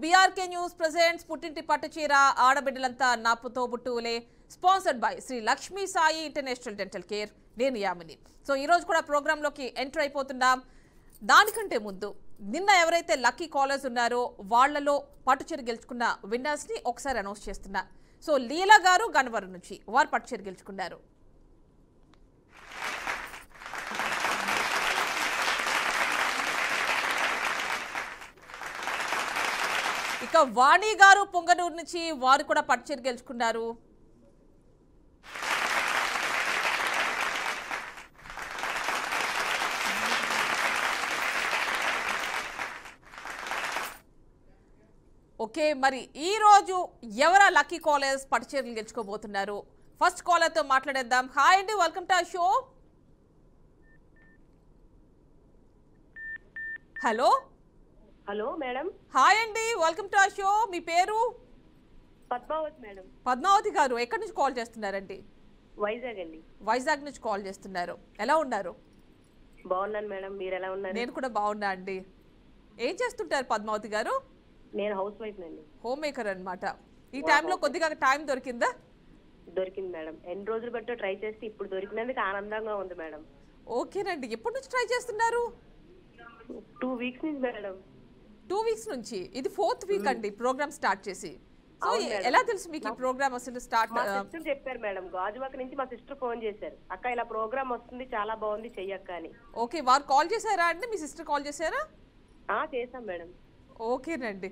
BRK news presents పుట్టింటి పట్టుచీర ఆడబిడ్డలంతా నాపుతో బుట్టువులే sponsored by Sri Lakshmi Sai international dental care నేను యామిని. సో ఈ రోజు కూడా ప్రోగ్రామ్ లోకి ఎంటర్ అయిపోతున్నాం. దానికంటే ముందు నిన్న ఎవరైతే లక్కీ కాలర్స్ ఉన్నారో వాళ్ళలో పట్టుచీర గెలుచుకున్న విన్నర్స్ ని ఒకసారి అనౌన్స్ చేస్తున్నా. సో లీలా గారు గన్నవరం నుంచి వారు పట్టుచీర గెలుచుకున్నారు. ఇక వాణి గారు పొంగనూరు నుంచి వారు కూడా పట్టుచీర గెలుచుకున్నారు. ఓకే, మరి ఈ రోజు ఎవరా లక్కీ కాలర్స్ పట్టుచీరలు గెలుచుకోబోతున్నారు? ఫస్ట్ కాలర్ తో మాట్లాడేద్దాం. హాయ్ అండి, welcome to our show. Hello hello madam. Hi అండి, వెల్కమ్ టు అవర్ షో. మీ పేరు? పద్మావతి మేడం. పద్మావతి గారు ఎక్కడి నుంచి కాల్ చేస్తున్నారండి? వైజాగ్ అండి. వైజాగ్ నుంచి కాల్ చేస్తున్నారు. ఎలా ఉన్నారు? బాగున్నాను మేడం, మీరు ఎలా ఉన్నారు? నేను కూడా బాగున్నా అండి. ఏం చేస్తుంటారు పద్మావతి గారు? నేను హౌస్ వైఫ్ అండి. హోమ్ మేకర్ అన్నమాట. ఈ టైంలో కొద్దిగా టైం దొరికిందా? దొరికింది మేడం. ఎన్ని రోజులు బట్టి ట్రై చేస్తే ఇప్పుడు దొరికినందుకు ఆనందంగా ఉంది మేడం. ఓకేనండి. ఎప్పటి నుంచి ట్రై చేస్తున్నారు? 2 వీక్స్ నుంచి మేడం. 2 వీక్స్ నుంచి. ఇది 4th వీక్ అండి ప్రోగ్రామ్ స్టార్ట్ చేసి. సో ఎలా తెలుసు మీకు ఈ ప్రోగ్రామ్ అసలు స్టార్ట్? మా సిస్టర్ చెప్పారు మేడం. గాజువాక నుంచి మా సిస్టర్ ఫోన్ చేశారు, అక్క ఇలా ప్రోగ్రామ్ వస్తుంది, చాలా బాగుంది, చెయ్యక్క అని. ఓకే, వారు కాల్ చేశారా అండి? మీ సిస్టర్ కాల్ చేశారా? చేసాం మేడం. ఓకేనండి.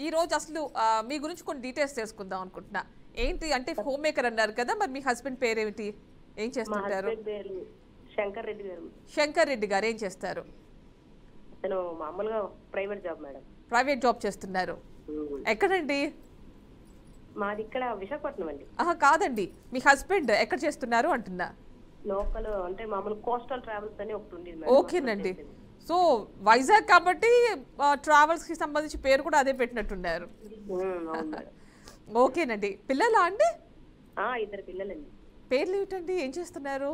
ఈ రోజు అసలు మీ గురించి కొన్ని డీటెయిల్స్ తెలుసుకుందాం అనుకుంటున్నా. ఏంటి అంటే హోమ్ మేకర్ అన్నారు కదా, మరి మీ హస్బెండ్ పేరేమిటి, ఏం చేస్తుంటారు? శంకర్ రెడ్డి గారు. శంకర్ రెడ్డి గారు ఏం చేస్తారు? అతను మామూలుగా private job madam. Private job చేస్తున్నారు. ఎక్కడండి? మాది ఇక్కడ విశాఖపట్నం అండి. కాదండి, మీ హస్బెండ్ ఎక్కడ చేస్తున్నారు అంటున్నా. లోకల్ అంటే మామూలు కోస్టల్ ట్రావెల్స్ అని ఒకటి ఉంది. ఓకేనండి. సో వైజాగ్ కాబట్టి ట్రావెల్స్ కి సంబంధించి పేరు కూడా అదే పెట్టినట్టున్నారు. ఓకేనండి. పిల్లలా అండి? 2 పిల్లలండి. పేర్లు ఏమిటండి, ఏం చేస్తున్నారు?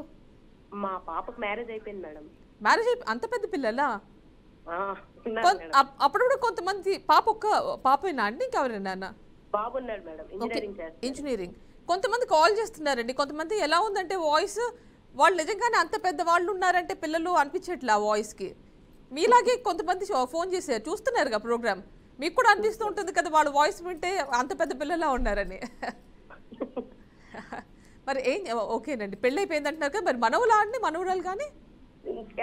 మా పాపకు మ్యారేజ్ అయిపోయింది మేడం. మ్యారేజ్ అంత పెద్ద పిల్లలా? అప్పుడు కొంతమంది పాపేనా అండి, ఇంకెవరైనా? బాబు ఉన్నాడు మేడం, ఇంజనీరింగ్. కొంతమంది కాల్ చేస్తున్నారండి. కొంతమంది ఎలా ఉందంటే వాయిస్, వాళ్ళు నిజంగానే అంత పెద్ద వాళ్ళు ఉన్నారంటే పిల్లలు అనిపించట్లా వాయిస్ కి. మీలాగే కొంతమంది ఫోన్ చేశారు, చూస్తున్నారుగా ప్రోగ్రామ్, మీకు కూడా అనిపిస్తూ ఉంటుంది కదా వాళ్ళ వాయిస్ వింటే అంత పెద్ద పిల్లలా ఉన్నారని. మరి ఏం ఓకేనండి, పెళ్ళి అయిపోయింది అంటున్నారు కదా, మరి మనవులా అండి, మనవురాలు కానీ?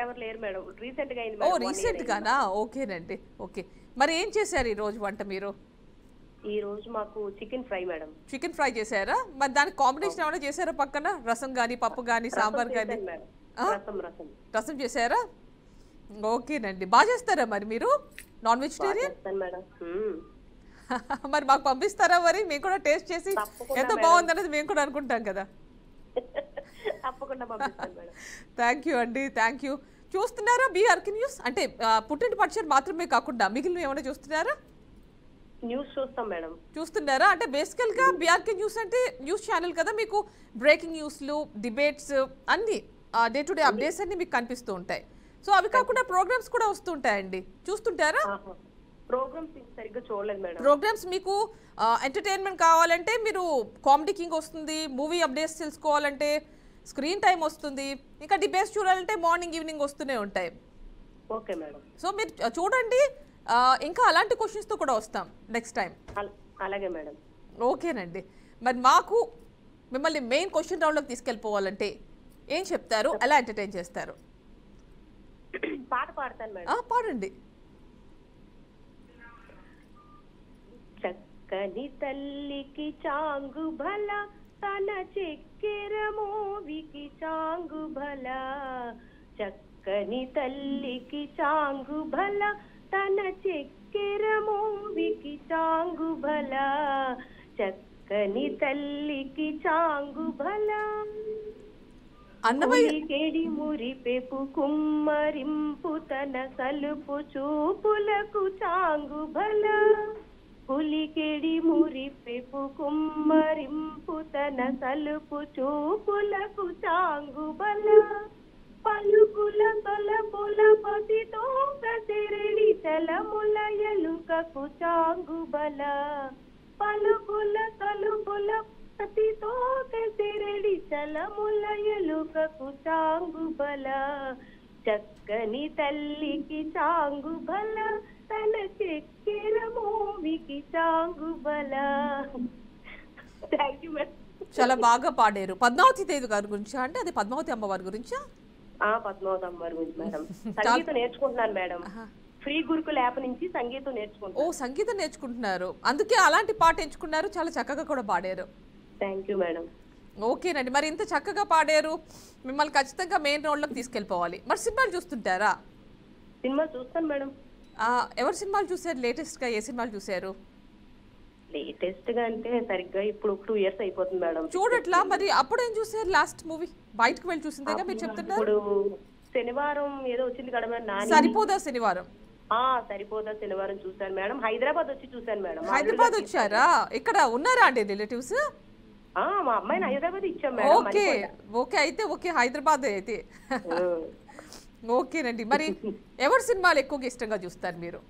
ఎవరు లేరు మేడం, రీసెంట్ గా అయింది. రీసెంట్ గానా? ఓకేనండి. ఓకే, మరి ఏం చేశారు ఈ రోజు వంట మీరు? ఈ రోజు మాకు chicken fry madam. Chicken fry చేశారా? మరి దానికి కాంబినేషన్ ఏమైనా చేశారా పక్కన? రసం గానీ, పప్పు గానీ, సాంబార్ గానీ? రసం చేశారా? ఓకేనండి. బాగా చేస్తారా మరి మీరు నాన్ వెజిటేరియన్? మరి మాకు పంపిస్తారా? మరి మేము కూడా టేస్ట్ చేసి ఎంత బాగుంది అనేది మేము కూడా అనుకుంటాం కదా. థ్యాంక్ యూ అండి, థ్యాంక్ యూ. చూస్తున్నారా బీఆర్కే న్యూస్? అంటే పుట్టింటి పట్టుచీర మాత్రమే కాకుండా మిగిలిన ఏమైనా చూస్తున్నారా? న్యూస్ చూస్తాం మేడం. చూస్తున్నారా? అంటే బేసికల్ గా బీఆర్కే న్యూస్ అంటే న్యూస్ ఛానల్ కదా, మీకు బ్రేకింగ్ న్యూస్లు, డిబేట్స్ అన్ని డే టు డే అప్డేట్స్ అన్ని మీకు కనిపిస్తూ ఉంటాయి. సో అవి కాకుండా ప్రోగ్రామ్స్ కూడా వస్తుంటాయండి, చూస్తుంటారా? ప్రోగ్రామ్స్ మీకు ఎంటర్టైన్మెంట్ కావాలంటే మీరు కామెడీ కింగ్ వస్తుంది, మూవీ అప్డేట్స్ తెలుసుకోవాలంటే స్క్రీన్ టైం వస్తుంది, ఇంకా డిబేట్స్ చూడాలంటే మార్నింగ్ ఈవినింగ్ వస్తూనే ఉంటాయి. Okay madam. సో మీరు చూడండి, ఇంకా అలాంటి క్వశ్చన్స్తో కూడా వస్తాం నెక్స్ట్ టైం. అలాగే మేడం. ఓకేనండి. మరి మాకు మిమ్మల్ని మెయిన్ క్వశ్చన్ రౌండ్లోకి తీసుకెళ్ళిపోవాలంటే ఏం చెప్తారు, ఎలా ఎంటర్టైన్ చేస్తారు? పాట పాడతాను మేడం. పాడండి. చక్కని తల్లికి చాంగు భల, తన చక్కెర మోవికి చాంగు భల. చక్కని తల్లికి చాంగు భల, తన చక్కెర మోవికి చాంగు భల. చక్కని తల్లికి చాంగు భల. అన్నమయ్యడి మురిపెపు కుమ్మరింపు, తన సలుపు చూపులకు చాంగు భల. పులికెడి మురిపెపు కుమ్మరింపు, తన సలుపు చూపులకు చాంగు బల. పలుకుల తొలపుల పసితో కసిరెడి చలములయలు ఎలుకకు చాంగుబల పలుకుల తలుపుల ప్రతితో తెరడి చలముల ఎలుకకు చాంగుబల చక్కని తల్లికి చాంగుబల తన చెక్కెర మోవికి చాంగుబల. Thank you madam. చాలా బాగా పాడారు. పద్మావతి దేవి గారి గురించా అంటే అది పద్మావతి అమ్మవారి గురించా? పద్మావతి అమ్మవారి గురించి మేడం. సంగీతం నేర్చుకుంటున్నాను మేడం. ఫ్రీ గురుకుల యాప్ నుంచి సంగీతం నేర్చుకుంటాను. ఓ, సంగీతం నేర్చుకుంటున్నారు, అందుకే అలాంటి పాట ఎంచుకున్నారు. చాలా చక్కగా కూడా పాడారు. Thank you madam. ఓకేనండి, మరి ఇంత చక్కగా పాడారు, మిమ్మల్ని ఖచ్చితంగా మెయిన్ రోల్లోకి తీసుకెళ్ళిపోవాలి. మరి సినిమాలు చూస్తుంటారా? సినిమా చూస్తాను మేడం. ఎవరి సినిమాలు చూసారు లేటెస్ట్గా? ఏ సినిమాలు చూసారు? లేటెస్ట్ గా అంటే సరిగ్గా ఇప్పుడు 2 years అయిపోతుంది మేడం. చూడట్లా? మరి అప్పుడు ఏం చూసారు లాస్ట్ మూవీ? బయటకు వెళ్ళి చూసిందేగా మీరు చెప్తున్నారు. ఇప్పుడు శనివారం ఏదో వచ్చింది కదా మేడం, సరిపోదా శనివారం? సరిపోదా శనివారం చూసాను మేడం. హైదరాబాద్ వచ్చి చూసాను మేడం. హైదరాబాద్ వచ్చారా? ఇక్కడ ఉన్నారా అండి రిలేటివ్స్? మా అమ్మాయిని హైదరాబాద్ ఇచ్చాం మేడం. ఓకే ఓకే, అయితే ఓకే, హైదరాబాద్ అయితే. ఓకేనండి, మరి ఎవరి సినిమాలు ఎక్కువగా ఇష్టంగా చూస్తారు మీరు?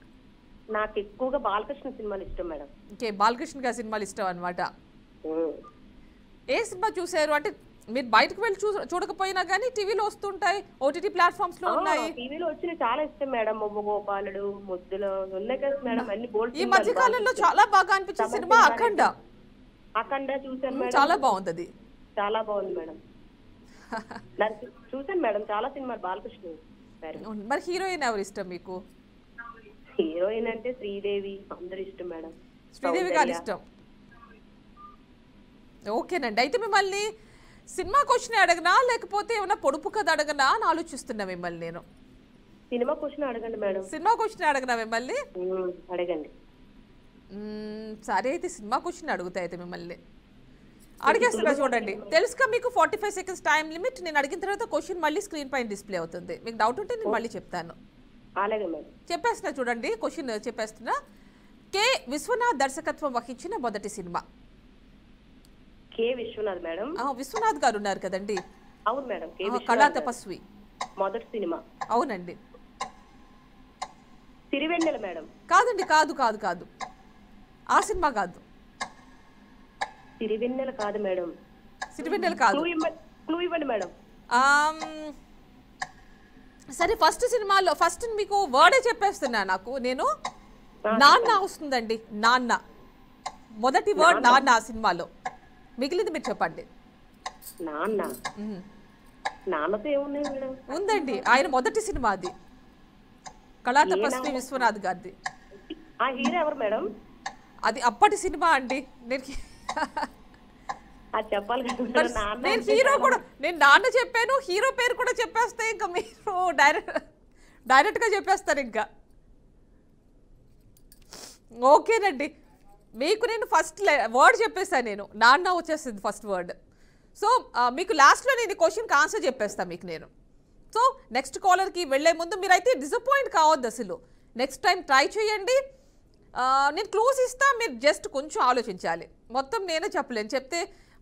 నాకు ఎక్కువగా బాలకృష్ణ సినిమాలు ఇష్టం మేడం. ఓకే, బాలకృష్ణ గారి సినిమాలు ఇష్టం అన్నమాట. ఏ సినిమా చూసారు అంటే మీరు బయటకు వెళ్ళి చూడకపోయినా కానీ టీవీలో వస్తుంటాయి, ఓటీటీ ప్లాట్ఫామ్స్ లో ఉన్నాయి. టీవీలో వచ్చిన చాలా ఇష్టం మేడం. గోపాలుడు, ముద్దులో ఉన్నాయి కదా మేడం, అన్ని బోల్డ్. ఈ మధ్య కాలంలో చాలా బాగా అనిపించిన సినిమా అఖండ. అఖండ చూసాను మేడం, చాలా బాగుంది. అది చాలా బాగుంది మేడం. చూసాను మేడం చాలా సినిమాలు బాలకృష్ణ. మరి హీరోయిన్ ఎవరు ఇష్టం మీకు? హీరోయిన్ అంటే శ్రీదేవి, అందరు ఇష్టం మేడం. శ్రీదేవి గారు ఇష్టం. ఓకేనండి, అయితే మిమ్మల్ని సినిమా క్వశ్చన్ అడగనా లేకపోతే ఏమైనా పొడుపు కథ అడగనా అని ఆలోచిస్తున్నా మిమ్మల్ని నేను. సినిమా క్వశ్చన్ అడగండి మేడం. సినిమా క్వశ్చన్ అడగనా మిమ్మల్ని? అడగండి. సరే అయితే సినిమా క్వశ్చన్ అడుగుతా అయితే మిమ్మల్ని. అడిగేస్తున్నా చూడండి. తెలుసుగా మీకు 45 seconds టైం లిమిట్. నేను అడిగిన తర్వాత క్వశ్చన్ మళ్ళీ స్క్రీన్ పైన డిస్ప్లే అవుతుంది. మీకు డౌట్ ఉంటే నేను మళ్ళీ చెప్తాను. అలాగే మేడం. చెప్పేస్తున్నా చూడండి, క్వశ్చన్ చెప్పేస్తున్నా. కె విశ్వనాథ్ దర్శకత్వం వహించిన మొదటి సినిమా? K Viswanath madam. విశ్వనాథ్ గారు ఉన్నారు కదండి. అవును మేడం. కళా తపస్వి మొదటి సినిమా. అవునండి. సిరివెన్నెల మేడం. కాదండి, కాదు కాదు కాదు, ఆ సినిమా కాదు. సిరివెన్నెల కాదు మేడం. సిరివెన్నెల కాదు. క్లూ ఇవ్వండి మేడం. సరే, ఫస్ట్ సినిమాలో ఫస్ట్ మీకు వర్డే చెప్పేస్తున్నా. నాకు నేను నాన్న వస్తుందండి. నాన్న, మొదటి వర్డ్ నాన్న ఆ సినిమాలో. మిగిలింది మీరు చెప్పండి. నాన్న. నాన్నతో ఏమున్నాయి మేడం? ఉందండి, ఆయన మొదటి సినిమా అది. కళా తపస్వి విశ్వనాథ్ గారిది. ఆ హీరో ఎవరు మేడం? అది అప్పటి సినిమా అండి. నేను హీరో కూడా, నేను నాన్న చెప్పాను, హీరో పేరు కూడా చెప్పేస్తే ఇంకా మీరు డైరెక్ట్ గా చెప్పేస్తారు ఇంకా. ఓకేనండి, మీకు నేను ఫస్ట్ వర్డ్ చెప్పేస్తాను. నేను నాన్న వచ్చేస్తుంది ఫస్ట్ వర్డ్. సో మీకు లాస్ట్లో నేను క్వశ్చన్కి ఆన్సర్ చెప్పేస్తాను మీకు నేను. సో నెక్స్ట్ కాలర్కి వెళ్లే ముందు మీరైతే డిసప్పాయింట్ కావద్దు అసలు. నెక్స్ట్ టైం ట్రై చేయండి. నేను క్లూస్ ఇస్తా, మీరు జస్ట్ కొంచెం ఆలోచించాలి. మొత్తం నేనే చెప్పలేను, చెప్తే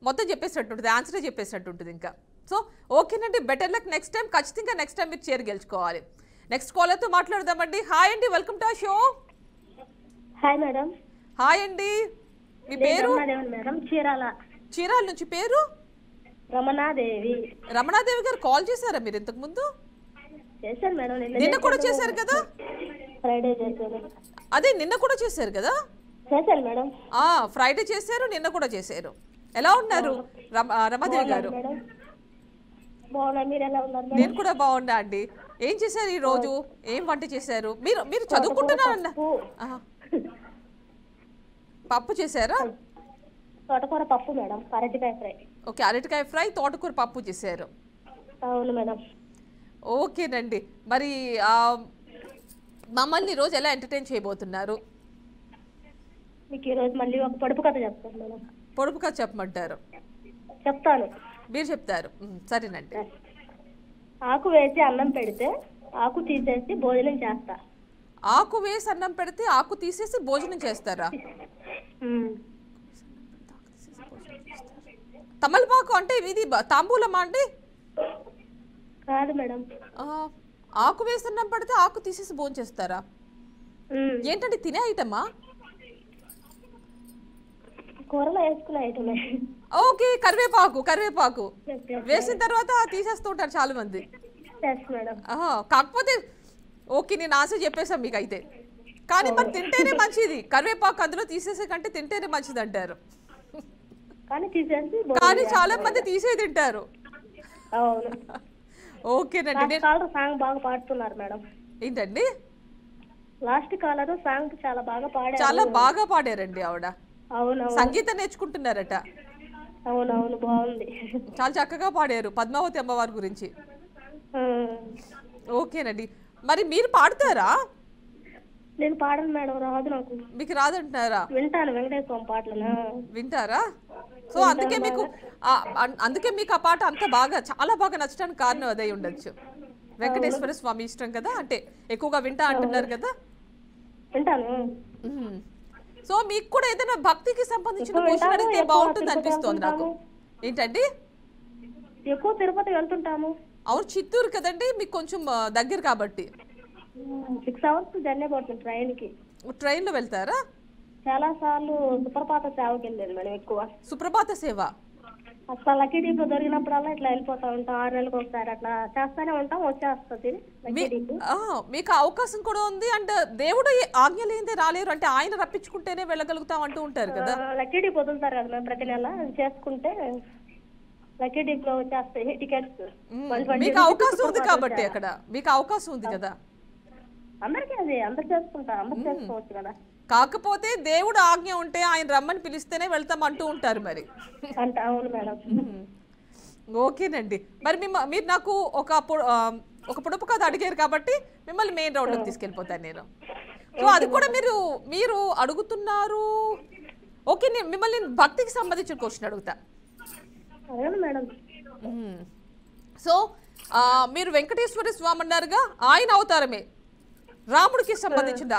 మొత్తం చెప్పేసినట్టు ఉంటుంది, ఆన్సరే చెప్పేసినట్టు ఉంటుంది ఇంకా. సో ఓకేనండి, బెటర్ లక్ నెక్స్ట్ టైం. ఖచ్చితంగా నెక్స్ట్ టైం మీరు చేరి గెలుచుకోవాలి. నెక్స్ట్ కాలర్తో మాట్లాడదామండి. హాయ్ అండి, వెల్కమ్ టు ఆ షో. Hi madam. హాయ్ అండి, మీ పేరు? మేడం చీరాల. చీరాల నుంచి. పేరు? రమణాదేవి. రమణాదేవి గారు కాల్ చేశారా మీరు ఇంతకు ముందు? చేశాను మేడం. నిన్న కూడా చేశారు కదా? ఫ్రైడే చేశాను. అదే నిన్న కూడా చేశారు కదా? చేశాను మేడం. ఫ్రైడే చేశారు, నిన్న కూడా చేశారు. ఎలా ఉన్నారు రమాదేవి గారు? మీరు ఎలా ఉన్నారు? నేను కూడా బాగున్నా అండి. ఏం చేశారు ఈ రోజు? ఏం వంట చేశారు? మీరు చదువుకుంటున్నారన్న? పప్పు చేశారా? తోటకూర పప్పు మేడం. అరటికాయ ఫ్రై. ఓకే, అరటికాయ ఫ్రై, తోటకూర పప్పు చేశారు. అవును మేడం. ఓకేనండి, మరి మమ్మల్ని ఈరోజు ఎలా ఎంటర్టైన్ చేయబోతున్నారు? మీకు ఈరోజు మళ్ళీ ఒక పొడుపు కథ చెప్తాను మేడం. పొడుపు కథ చెప్పమంటారు? చెప్తాను. మీరు చెప్తారు, సరేనండి. ఆకు వేసి అన్నం పెడితే ఆకు తీసేసి భోజనం చేస్తా. ఆకు వేసి అన్నం పెడితే ఆకు తీసేసి భోజనం చేస్తారా? తమలపాకు అంటే ఇది తాంబూలమా అండి? కాదు మేడం. ఆకు వేసి అన్నం పెడితే ఆకు తీసేసి భోజనం చేస్తారా? ఏంటంటే తినే ఐటమా? కూరలో వేసుకునే ఐటమే. ఓకే, కరివేపాకు వేసిన తర్వాత తీసేస్తూ ఉంటారు చాలా మంది. మేడం. కాకపోతే ఓకే, నేను ఆన్సర్ చెప్పేసాను మీకు అయితే. కానీ మరి తింటేనే మంచిది, కరివేపాకు అందులో తీసేసే కంటే తింటేనే మంచిది అంటారు. కానీ చాలా మంది తీసే తింటారు. ఓకేనండి. సాంగ్ బాగా పాడుతున్నారు మేడం. ఏంటండి? లాస్ట్ కాలర్ సాంగ్ చాలా బాగా పాడారు. చాలా బాగా పాడారండి ఆవిడ. అవునవును. సంగీతం నేర్చుకుంటున్నారట. అవునవును, బాగుంది. చాలా చక్కగా పాడారు పద్మావతి అమ్మవారి గురించి. ఓకేనండి. మరి మీరు పాడతారా? నేను పాడను మేడం, రాదు నాకు. మీకు రాదంటున్నారా? వింటాను వెంకటేశ్వర స్వామి పాటలు. వింటారా? సో అందుకే మీకు ఆ పాట అంత బాగా చాలా బాగా నచ్చడానికి కారణం అదే ఉండొచ్చు. వెంకటేశ్వర స్వామి ఇష్టం కదా, అంటే ఎక్కువగా వింటా అంటున్నారు కదా. వింటాను. సో మీకు కూడా ఏదైనా భక్తికి సంబంధించిన క్వశ్చన్ అడిగితే బాగుంటుంది అనిపిస్తోంది నాకు. ఏంటండి? ఎక్కువ తిరుపతి వెళ్తుంటాము. అవును, చిత్తూరు కదండి మీకు కొంచెం దగ్గర కాబట్టి. 6 hours జర్నీ పడుతుంది ట్రైన్ కి. ట్రైన్ లో వెళ్తారా? చాలా సార్లు సుప్రభాత సేవకి వెళ్ళాను మేడం. ఎక్కువ సుప్రభాత సేవ అసలు లక్కీ డీప్ దొరికినప్పుడల్లా ఇట్లా వెళ్ళిపోతా ఉంటాం. 6 నెలలకు ఒకసారి అట్లా చేస్తానే ఉంటాం, వచ్చేస్తుంది లక్కీ డీప్. మీకు అవకాశం కూడా ఉంది. అంటే దేవుడు ఆజ్ఞ లేనిదే రాలేరు, అంటే ఆయన రప్పించుకుంటేనే వెళ్ళగలుగుతాం అంటూ ఉంటారు కదా. లక్కీ డీప్ వదులుతారు కదా మేము ప్రతి నెల, చేసుకుంటే లక్కీ డీప్ లో వచ్చేస్తాయి టికెట్స్. మీకు అవకాశం ఉంది కాబట్టి అక్కడ మీకు అవకాశం ఉంది కదా. అందరికీ అది అందరు చేసుకుంటారు, అందరు చేసుకోవచ్చు కదా. కాకపోతే దేవుడు ఆజ్ఞ ఉంటే ఆయన రమ్మని పిలిస్తేనే వెళ్తాం అంటూ ఉంటారు మరి. అవును మేడం. ఓకేనండి. మరి మీరు నాకు ఒక పొడుపు కథ అడిగారు కాబట్టి మిమ్మల్ని మెయిన్ రౌండ్ లోకి తీసుకెళ్ళిపోతాను నేను. సో అది కూడా మీరు అడుగుతున్నారు. ఓకే, నేను మిమ్మల్ని భక్తికి సంబంధించిన క్వశ్చన్ అడుగుతా మేడం. సో మీరు వెంకటేశ్వర స్వామి అన్నారుగా, ఆయన అవతారమే రాముడికి సంబంధించిన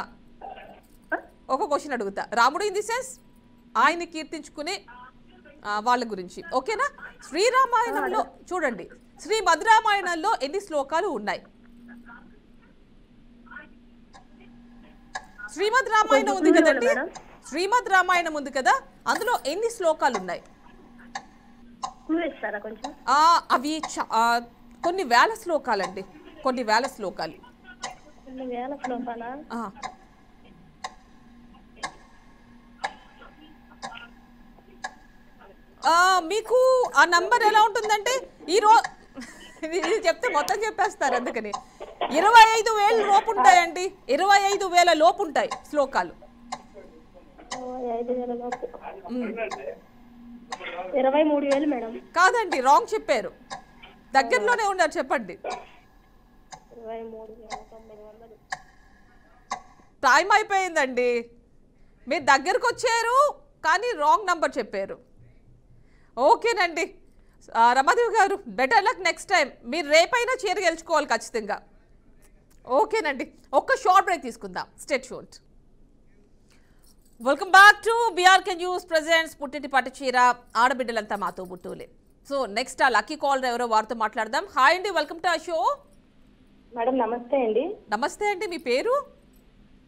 ఒక క్వశ్చన్ అడుగుతా. రాముడు ఇన్ ది సెన్స్ ఆయన కీర్తించుకునే వాళ్ళ గురించి. ఓకేనా? శ్రీరామాయణంలో చూడండి, శ్రీమద్ రామాయణంలో ఎన్ని శ్లోకాలు ఉన్నాయి? శ్రీమద్ రామాయణం ఉంది కదండి, శ్రీమద్ రామాయణం ఉంది కదా, అందులో ఎన్ని శ్లోకాలు ఉన్నాయి? అవి కొన్ని వేల శ్లోకాలండి, కొన్ని వేల శ్లోకాలు. మీకు ఆ నంబర్ ఎలా ఉంటుందంటే ఇది చెప్తే మొత్తం చెప్పేస్తారు, అందుకని 25,000 లోపు ఉంటాయండి. 25,000 లోపు ఉంటాయి శ్లోకాలు. 23,000 మేడం. కాదండి, రాంగ్ చెప్పారు, దగ్గరలోనే ఉన్నారు, చెప్పండి. టైం అయిపోయిందండి, మీరు దగ్గరకు వచ్చారు కానీ రాంగ్ నంబర్ చెప్పారు. ఓకేనండి రమాదేవి గారు, బెటర్ లక్ నెక్స్ట్ టైం. మీరు రేపైనా చీర గెలుచుకోవాలి ఖచ్చితంగా. ఓకేనండి, ఒక్క షార్ట్ బ్రేక్ తీసుకుందాం. Stay tuned. Welcome back to BRK news presents పుట్టింటి పట్టు చీర ఆడబిడ్డలంతా మాతో బుట్టూలే. సో నెక్స్ట్ ఆ లక్కీ కాలర్ ఎవరో వారితో మాట్లాడదాం. హాయ్ అండి, వెల్కమ్ టు ఆ షో. మేడం నమస్తే అండి. నమస్తే అండి, మీ పేరు?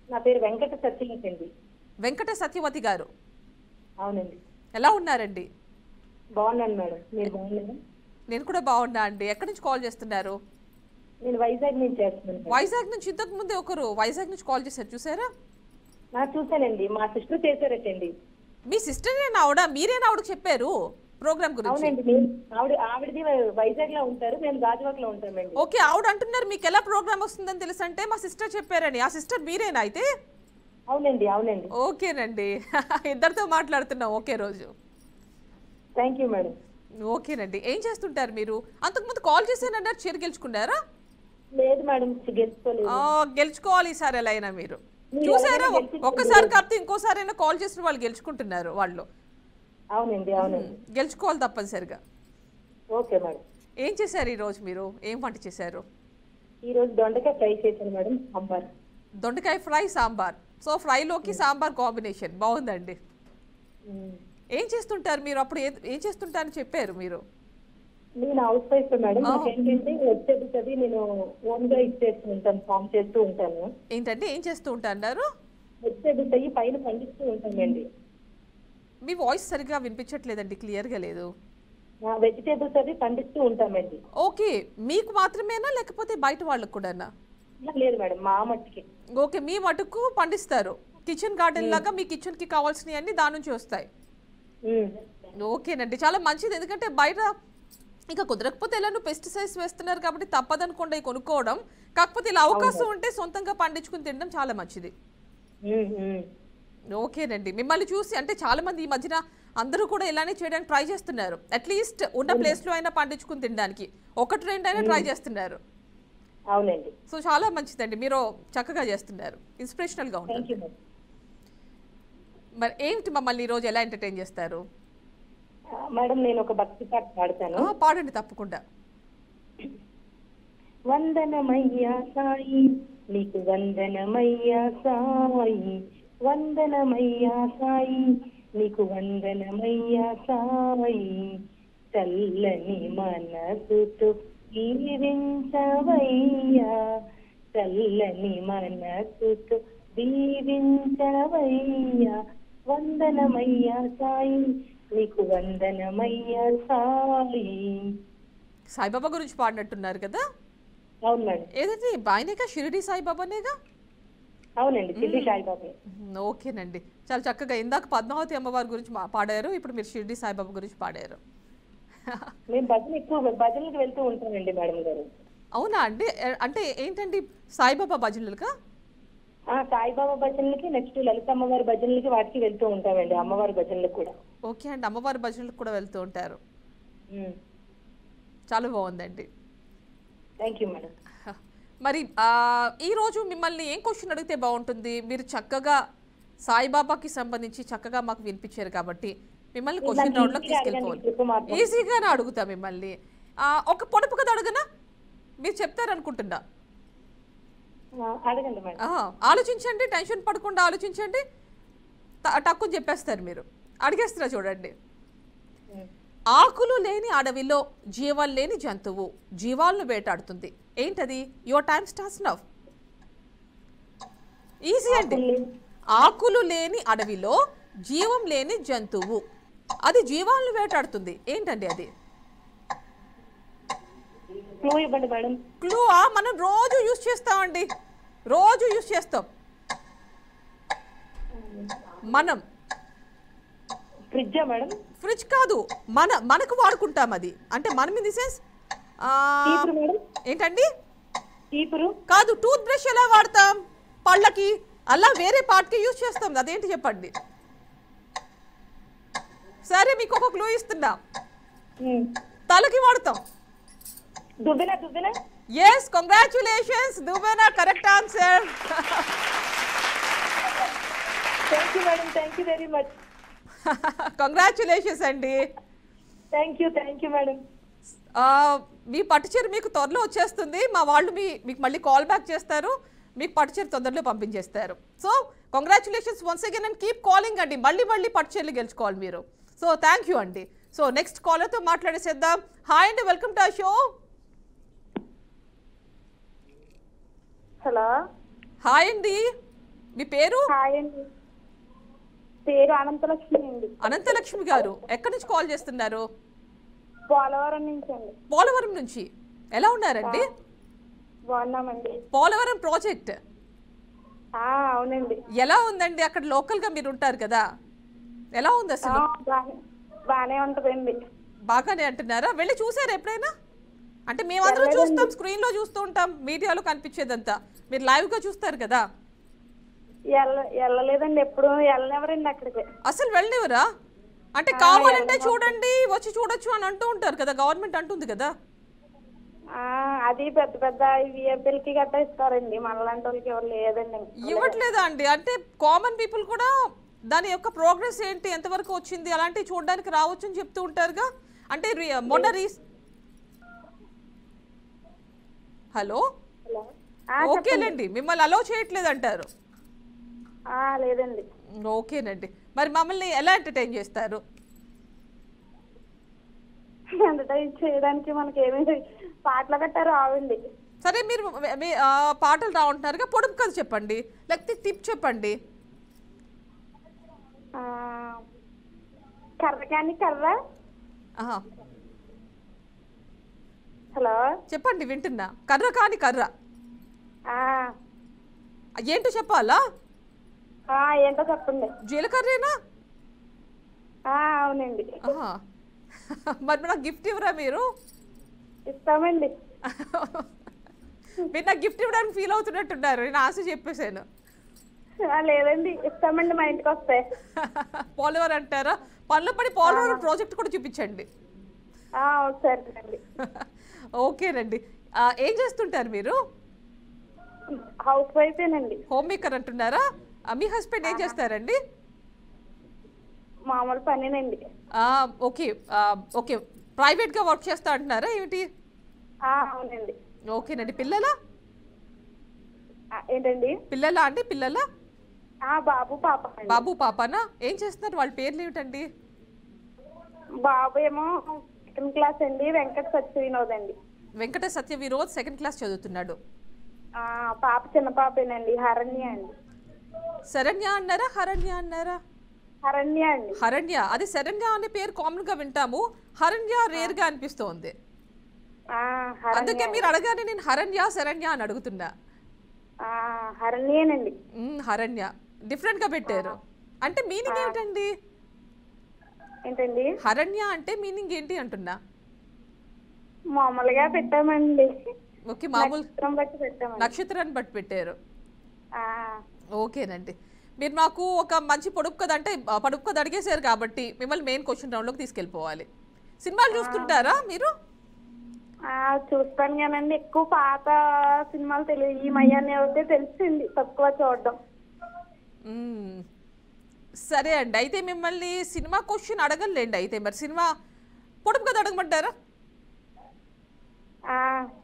నా పేరు వెంకట సత్యవతి అండి. వెంకట సత్యవతి గారు. అవునండి. ఎలా ఉన్నారండి? బాగున్నాను మేడం, మీరు బాగున్నారా? నేను కూడా బాగున్నా అండి. ఎక్కడి నుంచి కాల్ చేస్తున్నారు? నేను వైజాగ్ నుంచి చేస్తున్నాను. వైజాగ్ నుంచి ఇంతకు ముందే ఒకరు వైజాగ్ నుంచి కాల్ చేశారు, చూసారా? చూసానండి, మా సిస్టర్ చేశారటండి. మీ సిస్టర్ ఆవిడ? మీరేనా ఆవిడకి చెప్పారు ప్రోగ్రామ్ గురించి? అవునండి, ఆవిడది వైజాగ్ లో ఉంటారు, మేము గాజువాక్ లో ఉంటామండి. ఓకే, ఆవిడ అంటున్నారు మీకు ఎలా ప్రోగ్రామ్ వస్తుందని తెలుసు అంటే మా సిస్టర్ చెప్పారని. ఆ సిస్టర్ మీరేనా అయితే? అవునండి అవునండి. ఓకేనండి, ఇద్దరితో మాట్లాడుతున్నాం ఒకే రోజు. Thank you madam. ఓకేనండి, ఏం చేస్తుంటారు మీరు? అంతకుముందు కాల్ చేశానన్నారు, చీర గెలుచుకున్నారా? లేదు మేడం, గెలుచుకోలేదు. గెలుచుకోవాలి ఈసారి ఎలా అయినా. మీరు చూసారా, ఒక్కసారి కాకపోతే ఇంకోసారి అయినా కాల్ చేసిన వాళ్ళు గెలుచుకుంటున్నారు వాళ్ళు. అవునండి అవునండి, గెలుచుకోవాలి తప్పనిసరిగా. Okay madam. ఏం చేశారు ఈ రోజు? మీరు ఏం వంట చేశారు? ఈ రోజు దొండకాయ ఫ్రై చేశాను మేడం, సాంబార్. దొండకాయ ఫ్రై సాంబార్. సో ఫ్రైలోకి సాంబార్ కాంబినేషన్ బాగుందండి. ఏం చేస్తుంటారు మీరు? అప్పుడు ఏం చేస్తుంటారని చెప్పారు మీరు? నేను హౌస్ వైఫ్ మేడం. నాకేంటంటే వచ్చేది చదివి నేను ఓన్ గా ఇచ్చేస్తూ ఉంటాను, ఫామ్ చేస్తూ ఉంటాను. ఏంటంటే ఏం చేస్తూ ఉంటారు? వచ్చేది చదివి పైన పండిస్తూ ఉంటానండి. మీ వాయిస్ సరిగ్గా వినిపించట్లేదండి, క్లియర్గా లేదు. వెజిటేబుల్స్ అవి పండిస్తూ ఉంటామండి. ఓకే, మీకు మాత్రమేనా లేకపోతే బయట వాళ్ళకు కూడానా? లేదు మేడం, మా మట్టికి. ఓకే, మీ మటుకు పండిస్తారు. కిచెన్ గార్డెన్ లాగా మీ కిచెన్ కి కావాల్సినవి అన్ని దాని నుంచి వస్తాయి. ఓకేనండి, చాలా మంచిది. ఎందుకంటే బయట ఇంకా కుదరకపోతే ఎలా పెస్టిసైడ్స్ వేస్తున్నారు కాబట్టి తప్పదనుకోండి కొనుక్కోవడం. కాకపోతే ఇలా అవకాశం ఉంటే సొంతంగా పండించుకుని తినడం చాలా మంచిది. ఓకేనండి, మిమ్మల్ని చూసి అంటే చాలా మంది ఈ మధ్యన అందరూ కూడా ఇలానే చేయడానికి ట్రై చేస్తున్నారు. అట్లీస్ట్ ఉన్న ప్లేస్ లో అయినా పండించుకుని తినడానికి ఒకటి రెండు అయినా ట్రై చేస్తున్నారు. అవునండి. సో చాలా మంచిదండి, మీరు చక్కగా చేస్తున్నారు, ఇన్స్పిరేషనల్ గా ఉంటుంది. మరి ఏంటి మమ్మల్ని ఈ రోజు ఎలా ఎంటర్టైన్ చేస్తారు? మేడం నేను ఒక భక్తి పాట పాడతాను. పాడండి తప్పకుండా. వందనమయ్యా సాయి నీకు వందనమయ్యా సాయి, వందనమయ్యా సాయి నీకు వందనమయ్యా సాయి, చల్లని మనసుతో దీవించవయ్యా, చల్లని మనసుతో దీవించవయ్యా, వందనమయ్యా సాయి నీకు వందనమయ్యా సాయి. సాయిబాబా గురించి పాడినట్టున్నారు కదా? అవును మేడం. ఏదండి ఆయనేగా షిరిడి సాయిబాబానేగా? అవునండి, షిరిడి సాయిబాబా. ఓకేనండి, చాలా చక్కగా. ఇందాక పద్మావతి అమ్మవారి గురించి పాడారు, ఇప్పుడు మీరు షిరిడి సాయిబాబా గురించి పాడారు. మేము భజనలకు వెళ్తూ ఉంటామండి మేడం గారు. అవునా అండి? అంటే ఏంటండి సాయిబాబా భజనలుగా? సాయిబాబా భజనలకి, నెక్స్ట్ లలిత అమ్మవారి భజనలకి వాటికి వెళ్తూ ఉంటామండి, అమ్మవారి భజనలకు కూడా. ఓకే అండి, అమ్మవారి భజనలకు కూడా వెళ్తూ ఉంటారు. చాలా బాగుందండి. Thank you madam. మరి ఈరోజు మిమ్మల్ని ఏం క్వశ్చన్ అడిగితే బాగుంటుంది? మీరు చక్కగా సాయిబాబాకి సంబంధించి చక్కగా మాకు వినిపించారు కాబట్టి మిమ్మల్ని క్వశ్చన్ రౌండ్ లో తీసుకెళ్ళిపోవాలి. ఈజీగానే అడుగుతా మిమ్మల్ని. ఒక పొడుపు కథ అడగనా? మీరు చెప్తారనుకుంటున్నా. అడగండి మేడం. ఆలోచించండి, టెన్షన్ పడకుండా ఆలోచించండి, టక్కుని చెప్పేస్తారు మీరు. అడిగేస్తున్నా చూడండి. ఆకులు లేని అడవిలో జీవం లేని జంతువు జీవాలను వేటాడుతుంది, ఏంటది? Your time starts now. Easy అండి. ఆకులు లేని అడవిలో జీవం లేని జంతువు, అది జీవాలను వేటాడుతుంది, ఏంటండి అది? క్లూ ఇవ్వండి మేడం. క్లూ మనం రోజు యూజ్ చేస్తామండి, రోజు యూజ్ చేస్తాం మనం. ఫ్రిడ్జా మేడం? ఫ్రిడ్జ్ కాదు, మనకు వాడుకుంటాం అది. అంటే మనం ఇన్ ది సెన్స్ ఏంటండి? కాదు, టూత్ బ్రష్ ఎలా వాడతాం? పళ్ళకి, అలా వేరే పార్ట్కి యూజ్ చేస్తాం, అదేంటి చెప్పండి? సరే మీకు ఒక క్లూ ఇస్తున్నా, తలకి వాడతాం. దువ్వెన. yes, congratulations, దువ్వెన correct answer. Thank you madam, thank you very much. Congratulations అండి. Thank you madam. మీ పట్టుచీర మీకు త్వరలో వచ్చేస్తుంది, మా వాళ్ళు మీకు మళ్ళీ కాల్ బ్యాక్ చేస్తారు, మీకు పట్టుచీర తొందరలో పంపించేస్తారు. So congratulations once again and keep calling అండి, మళ్ళీ పట్టుచీరలు గెలుచుకోవాలి మీరు. సో థ్యాంక్ యూ అండి. సో నెక్స్ట్ కాలర్తో మాట్లాడేసేద్దాం. హాయ్ అండి, welcome to our show. Hello, hi అండి, మీ పేరు? హాయ్ అండి, పేరు అనంతలక్ష్మి అండి. అనంతలక్ష్మి గారు, ఎక్కడి నుంచి కాల్ చేస్తున్నారు? పోలవరం నుంచి అండి. పోలవరం నుంచి. ఎలా ఉన్నారండి? బాగున్నామండి. పోలవరం ప్రాజెక్ట్ అవునండి. ఎలా ఉందండి? అక్కడ లోకల్ గా మీరు ఉంటారు కదా, ఎలా ఉంది అసలు? బానే ఉంటదండి. బాగానే అంటున్నారా? వెళ్ళి చూసారా ఎప్పుడైనా? అంటే మేమందరం చూస్తాం, స్క్రీన్ లో చూస్తూ ఉంటాం, మీడియాలో కనిపించేదంతా, మీరు లైవ్ గా చూస్తారు కదా. వెళ్ళలేదండి, ఎప్పుడు వెళ్ళనివ్వరండి అక్కడికి. అసలు వెళ్ళనివరా? అంటే కావాలంటే చూడండి, వచ్చి చూడొచ్చు అని అంటూ ఉంటారు కదా, గవర్నమెంట్ అంటుంది కదా. అది పెద్ద విఐపీలకి గట్టా ఇస్తారండి, మనలాంటి వాళ్ళకి ఎవరు లేదండి. ఇవ్వట్లేదా అండి? అంటే కామన్ పీపుల్ కూడా దాని యొక్క ప్రోగ్రెస్ ఏంటి, ఎంతవరకు వచ్చింది అలాంటివి చూడడానికి రావచ్చు అని చెప్తూ ఉంటారుగా. అంటే మొన్న హలో, ఓకేలేండి, మిమ్మల్ని అలో చేయట్లేదు అంటారు. లేదండి. ఓకేనండి, మరి మమ్మల్ని ఎలా ఎంటర్టైన్ చేస్తారు? ఎంటర్టైన్ చేయడానికి మనకి ఏమీ పాటలు గట్టా రావండి. సరే మీరు పాటలు రావుంటున్నారుగా, పొడుపు కథ చెప్పండి, లేకపోతే టిప్ చెప్పండి. కర్ర కానీ కర్ర. ఆహా, హలో చెప్పండి వింటున్నా. కర్ర కాని కర్ర ఏంటో చెప్పాలా? ఏంటో చెప్పండి. జీలకర్రేనా? అవునండి. మరి నాకు గిఫ్ట్ ఇవ్వరా మీరు? ఇస్తామండి. మీరు నాకు గిఫ్ట్ ఇవ్వడానికి ఫీల్ అవుతున్నట్టున్నారు, నేను ఆశ చెప్పేశాను. లేదండి, ఇస్తామండి మా ఇంటికి వస్తే. పోలవరం అంటారా? పనులు పడి పోలవరం ప్రాజెక్ట్ కూడా చూపించండి. సరేనండి. ఓకేనండి. ఏం చేస్తుంటారు మీరు? హౌస్ వైఫేనండి. హోమ్ మేకర్ అంటున్నారా? మీ హస్బెండ్ ఏం చేస్తారండి? మామూలు పనేనండి. ఓకే ఓకే, ప్రైవేట్గా వర్క్ చేస్తా అంటున్నారా ఏమిటి? అవునండి. ఓకేనండి. పిల్లలా? ఏంటండి? పిల్లలా అండి? పిల్లలా? బాబు పాప. బాబు పాపనా? ఏం చేస్తున్నారు? వాళ్ళ పేర్లు ఏమిటండి? బాబు ఏమో సెకండ్ క్లాస్ అండి, వెంకట సత్య వినోద్ అండి. వెంకట సత్య వినోద్ సెకండ్ క్లాస్ చదువుతున్నాడు. పాప చిన్న పాపేనండి, హరణ్య అండి. శరణ్య అన్నారా హరణ్య అన్నారా? హరణ్య అండి. హరణ్య. అది శరణ్య అనే పేరు కామన్ గా వింటాము, హరణ్య రేర్ గా అనిపిస్తోంది. అందుకే మీరు అడగానే నేను హరణ్య శరణ్య అని అడుగుతున్నా. హరణ్యేనండి. హరణ్య డిఫరెంట్ గా పెట్టారు. అంటే మీనింగ్ ఏమిటండి? ఏంటండి? హరణ్య అంటే మీనింగ్ ఏంటి అంటున్నా. మామూలుగా పెట్టామండి. ఓకే, మామూలు పెట్టామండి, నక్షత్రాన్ని బట్టి పెట్టారు. ఓకేనండి. మీరు మాకు ఒక మంచి పొడుపు కథ, అంటే పొడుపు కథ అడిగేశారు కాబట్టి మిమ్మల్ని మెయిన్ క్వశ్చన్ రౌండ్ లోకి తీసుకెళ్ళిపోవాలి. సినిమాలు చూస్తుంటారా మీరు? చూస్తాను కానండి, ఎక్కువ పాత సినిమాలు తెలియదు. ఈ మయ్యాన్ని అయితే తెలిసింది, తక్కువ చూడడం. సరే అండి, అయితే మిమ్మల్ని సినిమా క్వశ్చన్ అడగలేండి. అయితే మరి సినిమా పొడుపు కథ అడగమంటారా?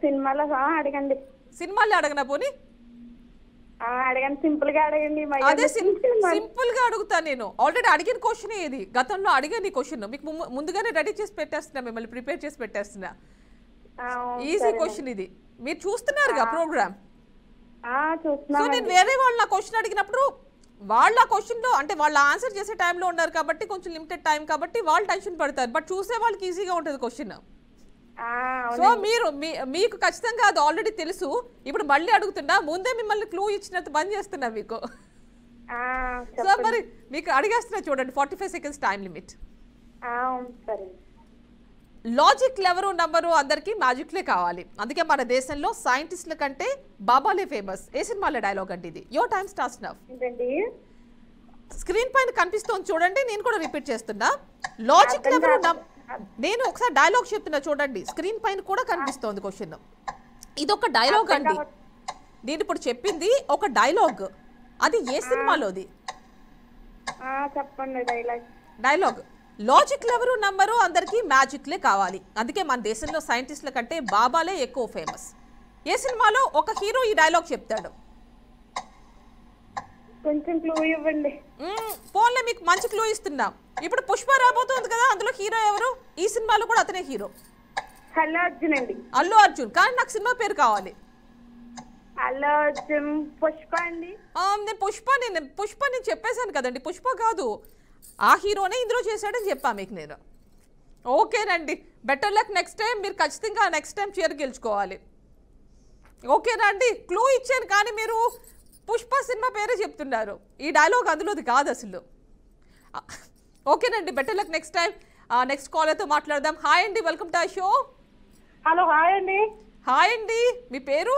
సినిమాలో అడగండి. సినిమాల్లో అడగనా పోనీ? అడగండి, సింపుల్ గా అడగండి. అదే సింపుల్ గా అడుగుతా. నేను ఆల్రెడీ అడిగిన క్వశ్చన్ ఇది, గతంలో అడిగాను ఈ క్వశ్చన్. మీకు ముందుగానే రెడీ చేసి పెట్టేస్తున్నా, మిమ్మల్ని ప్రిపేర్ చేసి పెట్టేస్తున్నా. ఈజీ క్వశ్చన్ ఇది. మీరు చూస్తున్నారుగా ప్రోగ్రామ్. సో నేను వేరే వాళ్ళు నా క్వశ్చన్ అడిగినప్పుడు వాళ్ళ క్వశ్చన్ లో, అంటే వాళ్ళు ఆన్సర్ చేసే టైంలో ఉన్నారు కాబట్టి కొంచెం లిమిటెడ్ టైం కాబట్టి వాళ్ళు టెన్షన్ పడతారు, బట్ చూసే వాళ్ళకి ఈజీగా ఉంటుంది క్వశ్చన్. సో మీరు మీకు ఖచ్చితంగా అది ఆల్రెడీ తెలుసు. ఇప్పుడు మళ్ళీ అడుగుతున్నా, ముందే మిమ్మల్ని క్లూ ఇచ్చినంత బంద్ చేస్తున్నా మీకు. సో మరి మీకు అడిగేస్తున్నా చూడండి, 45 సెకండ్స్ టైం లిమిట్. లాజిక్ ఎవరు నంబరు అందరికి మ్యాజిక్లే కావాలి, అందుకే మన దేశంలో సైంటిస్టుల కంటే బాబాలే ఫేమస్. ఏ సినిమాలో డైలాగ్ అంటే ఇది? Your time starts now. Screen పైన కనిపిస్తోంది చూడండి, నేను కూడా రిపీట్ చేస్తున్నా. లాజిక్ ఎవరు, నేను ఒకసారి డైలాగ్ చెప్తున్నా చూడండి, స్క్రీన్ పైన కూడా కనిపిస్తోంది క్వశ్చన్. ఇది ఒక డైలాగ్ అండి, నేను ఇప్పుడు చెప్పింది ఒక డైలాగ్. అది ఏ సినిమాలోది? చెప్పండి డైలాగ్. లాజిక్ ఎవరు నమ్మరు అందరికి మ్యాజిక్లే కావాలి, అందుకే మన దేశంలో సైంటిస్టుల కంటే బాబాలే ఎక్కువ ఫేమస్. ఏ సినిమాలో ఒక హీరో ఈ డైలాగ్ చెప్తాడు? కొంచెం క్లూ ఇవ్వండి. ఫోన్లో మీకు మంచి క్లూ ఇస్తున్నా. ఇప్పుడు పుష్ప రాబోతుంది కదా, అందులో హీరో ఎవరు? ఈ సినిమాలో కూడా అతనే హీరో. అల్లు అర్జున్ అండి. అల్లు అర్జున్, కానీ నాకు సినిమా పేరు కావాలి. అల్లు అర్జున్ పుష్ప అండి. నేను పుష్ప నేను చెప్పేశాను కదండి, పుష్ప కాదు, ఆ హీరోనే ఇందులో చేశాడని చెప్పా మీకు నేను. ఓకేనండి, బెటర్ లక్ నెక్స్ట్ టైం. మీరు ఖచ్చితంగా నెక్స్ట్ టైం చీర గెలుచుకోవాలి. ఓకేనా అండి? క్లూ ఇచ్చాను కానీ మీరు పుష్ప సినిమా పేరే చెప్తున్నారు, ఈ డైలాగ్ అందులోది కాదు అసలు. ఓకేనండి, better luck next time. Next కాలర్తో మాట్లాడదాం. హాయ్ అండి, welcome to show. Hello, hi అండి. హాయ్ అండి, మీ పేరు?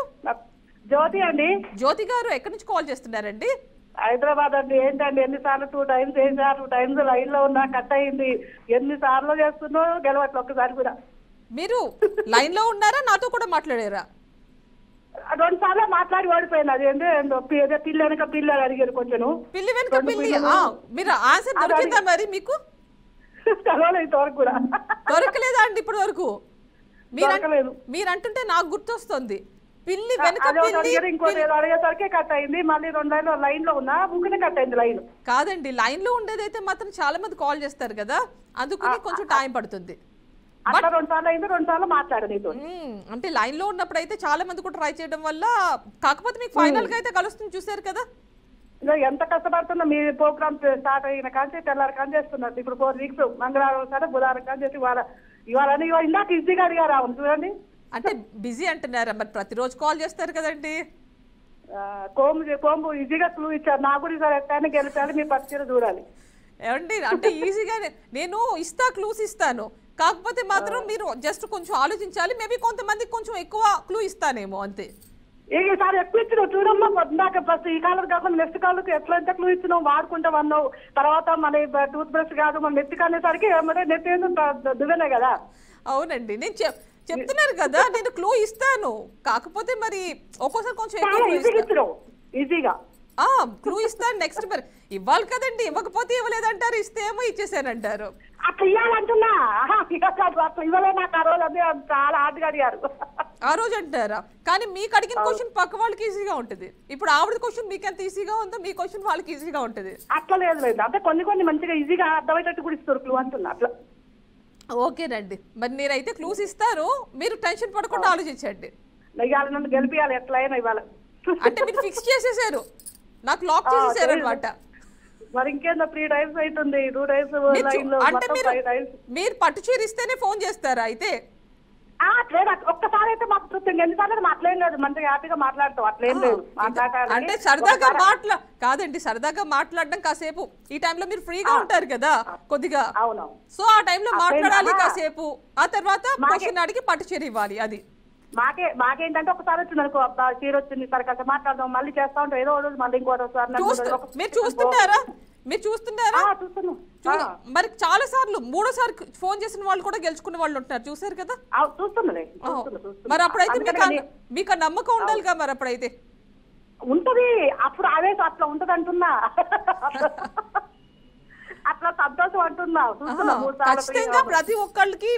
జ్యోతి అండి. జ్యోతి గారు, ఎక్కడి నుంచి కాల్ చేస్తున్నారండి? హైదరాబాద్ అండి. ఏంటండి, ఎన్నిసార్లు 2 టైమ్స్ చేశారు, 2 టైమ్స్ లైన్ లో ఉన్నా కట్ అయింది. ఎన్నిసార్లు చేస్తున్నా గెలవట్లు ఒక్కసారి కూడా. మీరు లైన్ లో ఉన్నారా, నాతో కూడా మాట్లాడారా? 2 సార్లు మాట్లాడి ఓడిపోయింది. అది ఏంటో పిల్లి వెనక పిల్లి అడిగారు కొంచెం. పిల్లి వెనక పిల్లి, మీరు ఆన్సర్ దొరికిందా మరి మీకు? ఇంతవరకు కూడా దొరకలేదా అండి ఇప్పటి వరకు? మీరు అంటుంటే నాకు గుర్తొస్తుంది, పిల్లి వెనక పిల్లి. ఇంకోటి అడిగేసరికి కట్ అయింది. మళ్ళీ 2 లైన్ లో ఉన్నా ముగ్గునే కట్ అయింది లైన్. కాదండి, లైన్ లో ఉండేదైతే మాత్రం చాలా మంది కాల్ చేస్తారు కదా, అందుకని కొంచెం టైం పడుతుంది. అట్లా 2 సార్లు అయింది, 2 సార్లు మాట్లాడాను నీతో. అంటే లైన్ లో ఉన్నప్పుడు అయితే చాలా మంది కూడా ట్రై చేయడం వల్ల, కాకపోతే మీకు ఫైనల్ గా అయితే కలుస్తుంది చూసారు కదా. ఎంత కష్టపడుతున్నా మీ ప్రోగ్రామ్ స్టార్ట్ అయిన కానీ తెల్లారి కానీ చేస్తున్నారు. ఇప్పుడు 4 వీక్స్ మంగళవారం సరే బుధవారం కానీ చేసి ఇవాళ ఇందాక ఈజీగా అడిగారు. అవును చూడండి. అంటే బిజీ అంటున్నారా, మరి ప్రతిరోజు కాల్ చేస్తారు కదండి. కోంబు ఈజీగా క్లూ ఇచ్చారు. నాకు కూడా ఈసారి ఎట్లా గెలిపాలి, మీ పరిస్థితి చూడాలి. ఏమండి అంటే ఈజీగానే నేను క్లూస్ ఇస్తాను, కాకపోతే మాత్రం మీరు జస్ట్ కొంచెం ఆలోచించాలి. మేబీ కొంతమందికి కొంచెం ఎక్కువ క్లూ ఇస్తానేమో అంతే. ఈసారి ఎక్కువ ఇచ్చినావు చూడమ్మా. పొద్దున్నాక ఫస్ట్ ఈ కాలం కాకుండా నెక్స్ట్ కాళ్ళకి ఎట్లా ఎంత క్లూ ఇచ్చినావు, వాడుకుంటాం అన్నావు. తర్వాత మన టూత్ బ్రష్ కాదు, మన నెత్తి కనేసరికి నెత్తి దువ్వెనే కదా. అవునండి, నేను చెప్తున్నాను కదా, నేను క్లూ ఇస్తాను, కాకపోతే మరి ఒక్కోసారి కొంచెం ఈజీగా క్లూ ఇస్తాను. నెక్స్ట్ మరి ఇవ్వాలి కదండి, ఇవ్వకపోతే ఇవ్వలేదంటారు, ఇస్తే ఏమో ఇచ్చేసానంటారు. అట్లా ఇవ్వాలంటున్నా, అట్లా ఇవ్వలే నాకు ఆ రోజు. అదే చాలా హార్డ్గా అడిగారు ఆ రోజు అంటారా. కానీ మీకు అడిగిన క్వశ్చన్ పక్క వాళ్ళకి ఈజీగా ఉంటుంది. ఇప్పుడు ఆవిడ క్వశ్చన్ మీకు ఎంత ఈజీగా ఉందో మీ క్వశ్చన్ వాళ్ళకి ఈజీగా ఉంటుంది. అట్లా లేదు, అంటే కొన్ని మంచిగా ఈజీగా అర్థమయ్యేటట్టు కూడా ఇస్తారు క్లూ అంటున్నా. అట్లా ఓకేనండి, మరి మీరైతే క్లూస్ ఇస్తారు, మీరు టెన్షన్ పడకుండా ఆలోచించండి. ఇవాళ నన్ను గెలిపియాలి ఎట్లయినా ఇవాళ. అంటే మీరు ఫిక్స్ చేసేసారు, నాకు లాక్ చేసేసారు అనమాట. మరి ఇంకేందో 3 టైమ్స్ అవుతుంది, 2 టైమ్స్ లైన్ లో. అంటే మీరు పట్టు చీర ఇస్తేనే ఫోన్ చేస్తారా అయితే? ఒక్కసారి అయితే మాకు చూస్తాం, ఎన్నిసార్లు అట్లేం లేదు, మంచిగా హ్యాపీగా మాట్లాడతాం. అట్లేం లేదు, అంటే సరదాగా కాదండి, సరదాగా మాట్లాడడం కాసేపు. ఈ టైంలో మీరు ఫ్రీగా ఉంటారు కదా కొద్దిగా, సో ఆ టైంలో మాట్లాడాలి కాసేపు. ఆ తర్వాత క్వశ్చన్ అడిగి పట్టు చీర ఇవ్వాలి. అది మాకేంటంటే ఒకసారి వచ్చింది అనుకో, అబ్బా చీర వచ్చింది సరే కాస్త మాట్లాడదాం, మళ్ళీ చేస్తా ఉంటాం ఏదో రోజు, మళ్ళీ ఇంకోటి వస్తారు. మీరు చూస్తున్నారా? మరి చాలా సార్లు 3సారి ఫోన్ చేసిన వాళ్ళు కూడా గెలుచుకున్న వాళ్ళు ఉంటున్నారు, చూసారు కదా. మరి అప్పుడైతే మీకు నమ్మకం ఉండాలిగా, మరి అప్పుడైతే ఉంటది. అప్పుడు ఆవేశం అట్లా ఉంటది అంటున్నా, అట్లా సంతోషం అంటున్నా. ఖచ్చితంగా ప్రతి ఒక్కళ్ళకి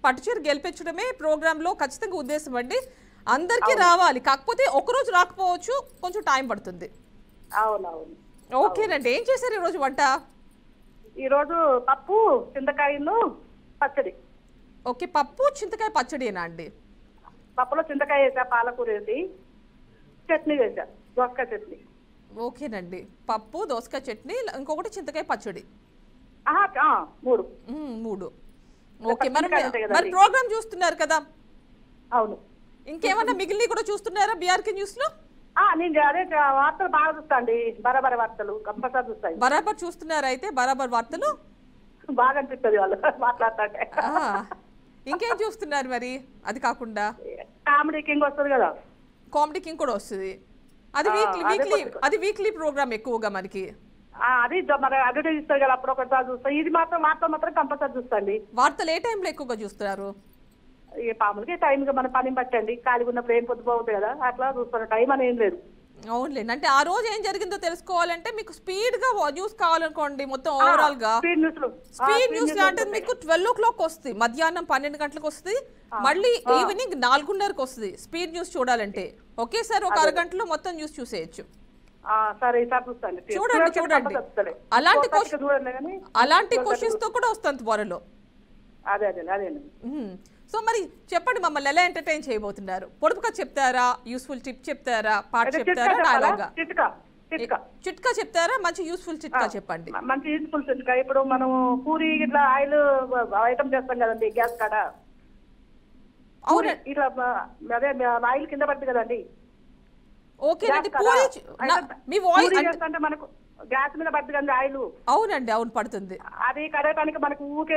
పట్టుచీర గెలిపించడమే ప్రోగ్రామ్ లో ఖచ్చితంగా ఉద్దేశం అండి. అందరికీ రావాలి, కాకపోతే ఒకరోజు రాకపోవచ్చు, కొంచెం టైం పడుతుంది. అవునవును. ఓకేనండి, ఏం చేశారు ఈరోజు వంట? ఈరోజు పప్పు చింతకాయలు పచ్చడి. ఓకే, పప్పు చింతకాయ పచ్చడినా అండి? పప్పులో చింతకాయ వేసా, పాలకూర వేసి చట్నీ వేసా, దోసకాయ చట్నీ. ఓకేనండి, పప్పు దోసకాయ చట్నీ, ఇంకొకటి చింతకాయ పచ్చడి. 3. ఓకే, మరి ప్రోగ్రామ్ చూస్తున్నారు కదా? అవును. ఇంకేమన్నా మిగిలిన కూడా చూస్తున్నారా బీఆర్కే న్యూస్ లో? నేను అదే వార్తలు బాగా చూస్తా అండి, బరాబర్ వార్తలు కంపల్సరీ చూస్తాయి. బరాబర్ చూస్తున్నారా అయితే? బరాబర్ వార్తలు బాగా అనిపిస్తుంది వాళ్ళు మాట్లాడుతుంటే. ఇంకేం చూస్తున్నారు మరి? అది కాకుండా కామెడీ కింగ్ వస్తుంది కదా. కామెడీ కింగ్ కూడా వస్తుంది, అది వీక్లీ ప్రోగ్రామ్ ఎక్కువగా మనకి. అది మరి అడ్వర్టైజ్ ఇస్తారు కదా, అప్పుడు ఒకసారి చూస్తాం. ఇది మాత్రం కంపల్సరీ చూస్తాండి. వార్తలు ఏ టైంలో ఎక్కువగా చూస్తున్నారు? మామూలుగా టైం మన పని పట్టండి, ఖాళీగా ఉన్నప్పుడు ఏం పొద్దుపోతుంది కదా, అట్లా చూస్తాను. టైం అని ఏం లేదు. అవునులేండి, అంటే ఆ రోజు ఏం జరిగిందో తెలుసుకోవాలంటే మీకు స్పీడ్ గా న్యూస్ కావాలనుకోండి, మొత్తం ఓవరాల్ గా స్పీడ్ న్యూస్ అంటే మీకు 12 o'clock వస్తుంది, మధ్యాహ్నం 12 గంటలకు వస్తుంది, మళ్ళీ ఈవినింగ్ 4:30కి వస్తుంది. స్పీడ్ న్యూస్ చూడాలంటే ఒకేసారి ఒక అరగంటలో మొత్తం న్యూస్ చూసేయచ్చు. చూడండి, అలాంటి క్వశ్చన్స్ తో కూడా వస్తుంది త్వరలో. సో మరి చెప్పండి, మమ్మల్ని ఎలా ఎంటర్టైన్ చేయబోతున్నారు? పొడుపుగా చెప్తారా, యూస్ఫుల్ టిప్ చెప్తారా, పాట చెప్తారా, డైలాగా? చిట్కా చెప్తారా? మంచి యూస్ఫుల్ చిట్కా చెప్పండి. మంచి యూస్ఫుల్ చిట్కా. ఇప్పుడు మనం పూరి ఇట్లా ఆయిల్ ఐటమ్ చేస్తాం కదండి గ్యాస్ కాడ, ఇట్లా అదే ఆయిల్ కింద పడుతుంది కదండి. ఓకేనండి, మీ వాయిస్ అంటే మనకు గ్యాస్ మీద పడుతుంది కదా ఆయిల్. అవునండి, అవును పడుతుంది. అది కడగటానికి మనకు ఊకే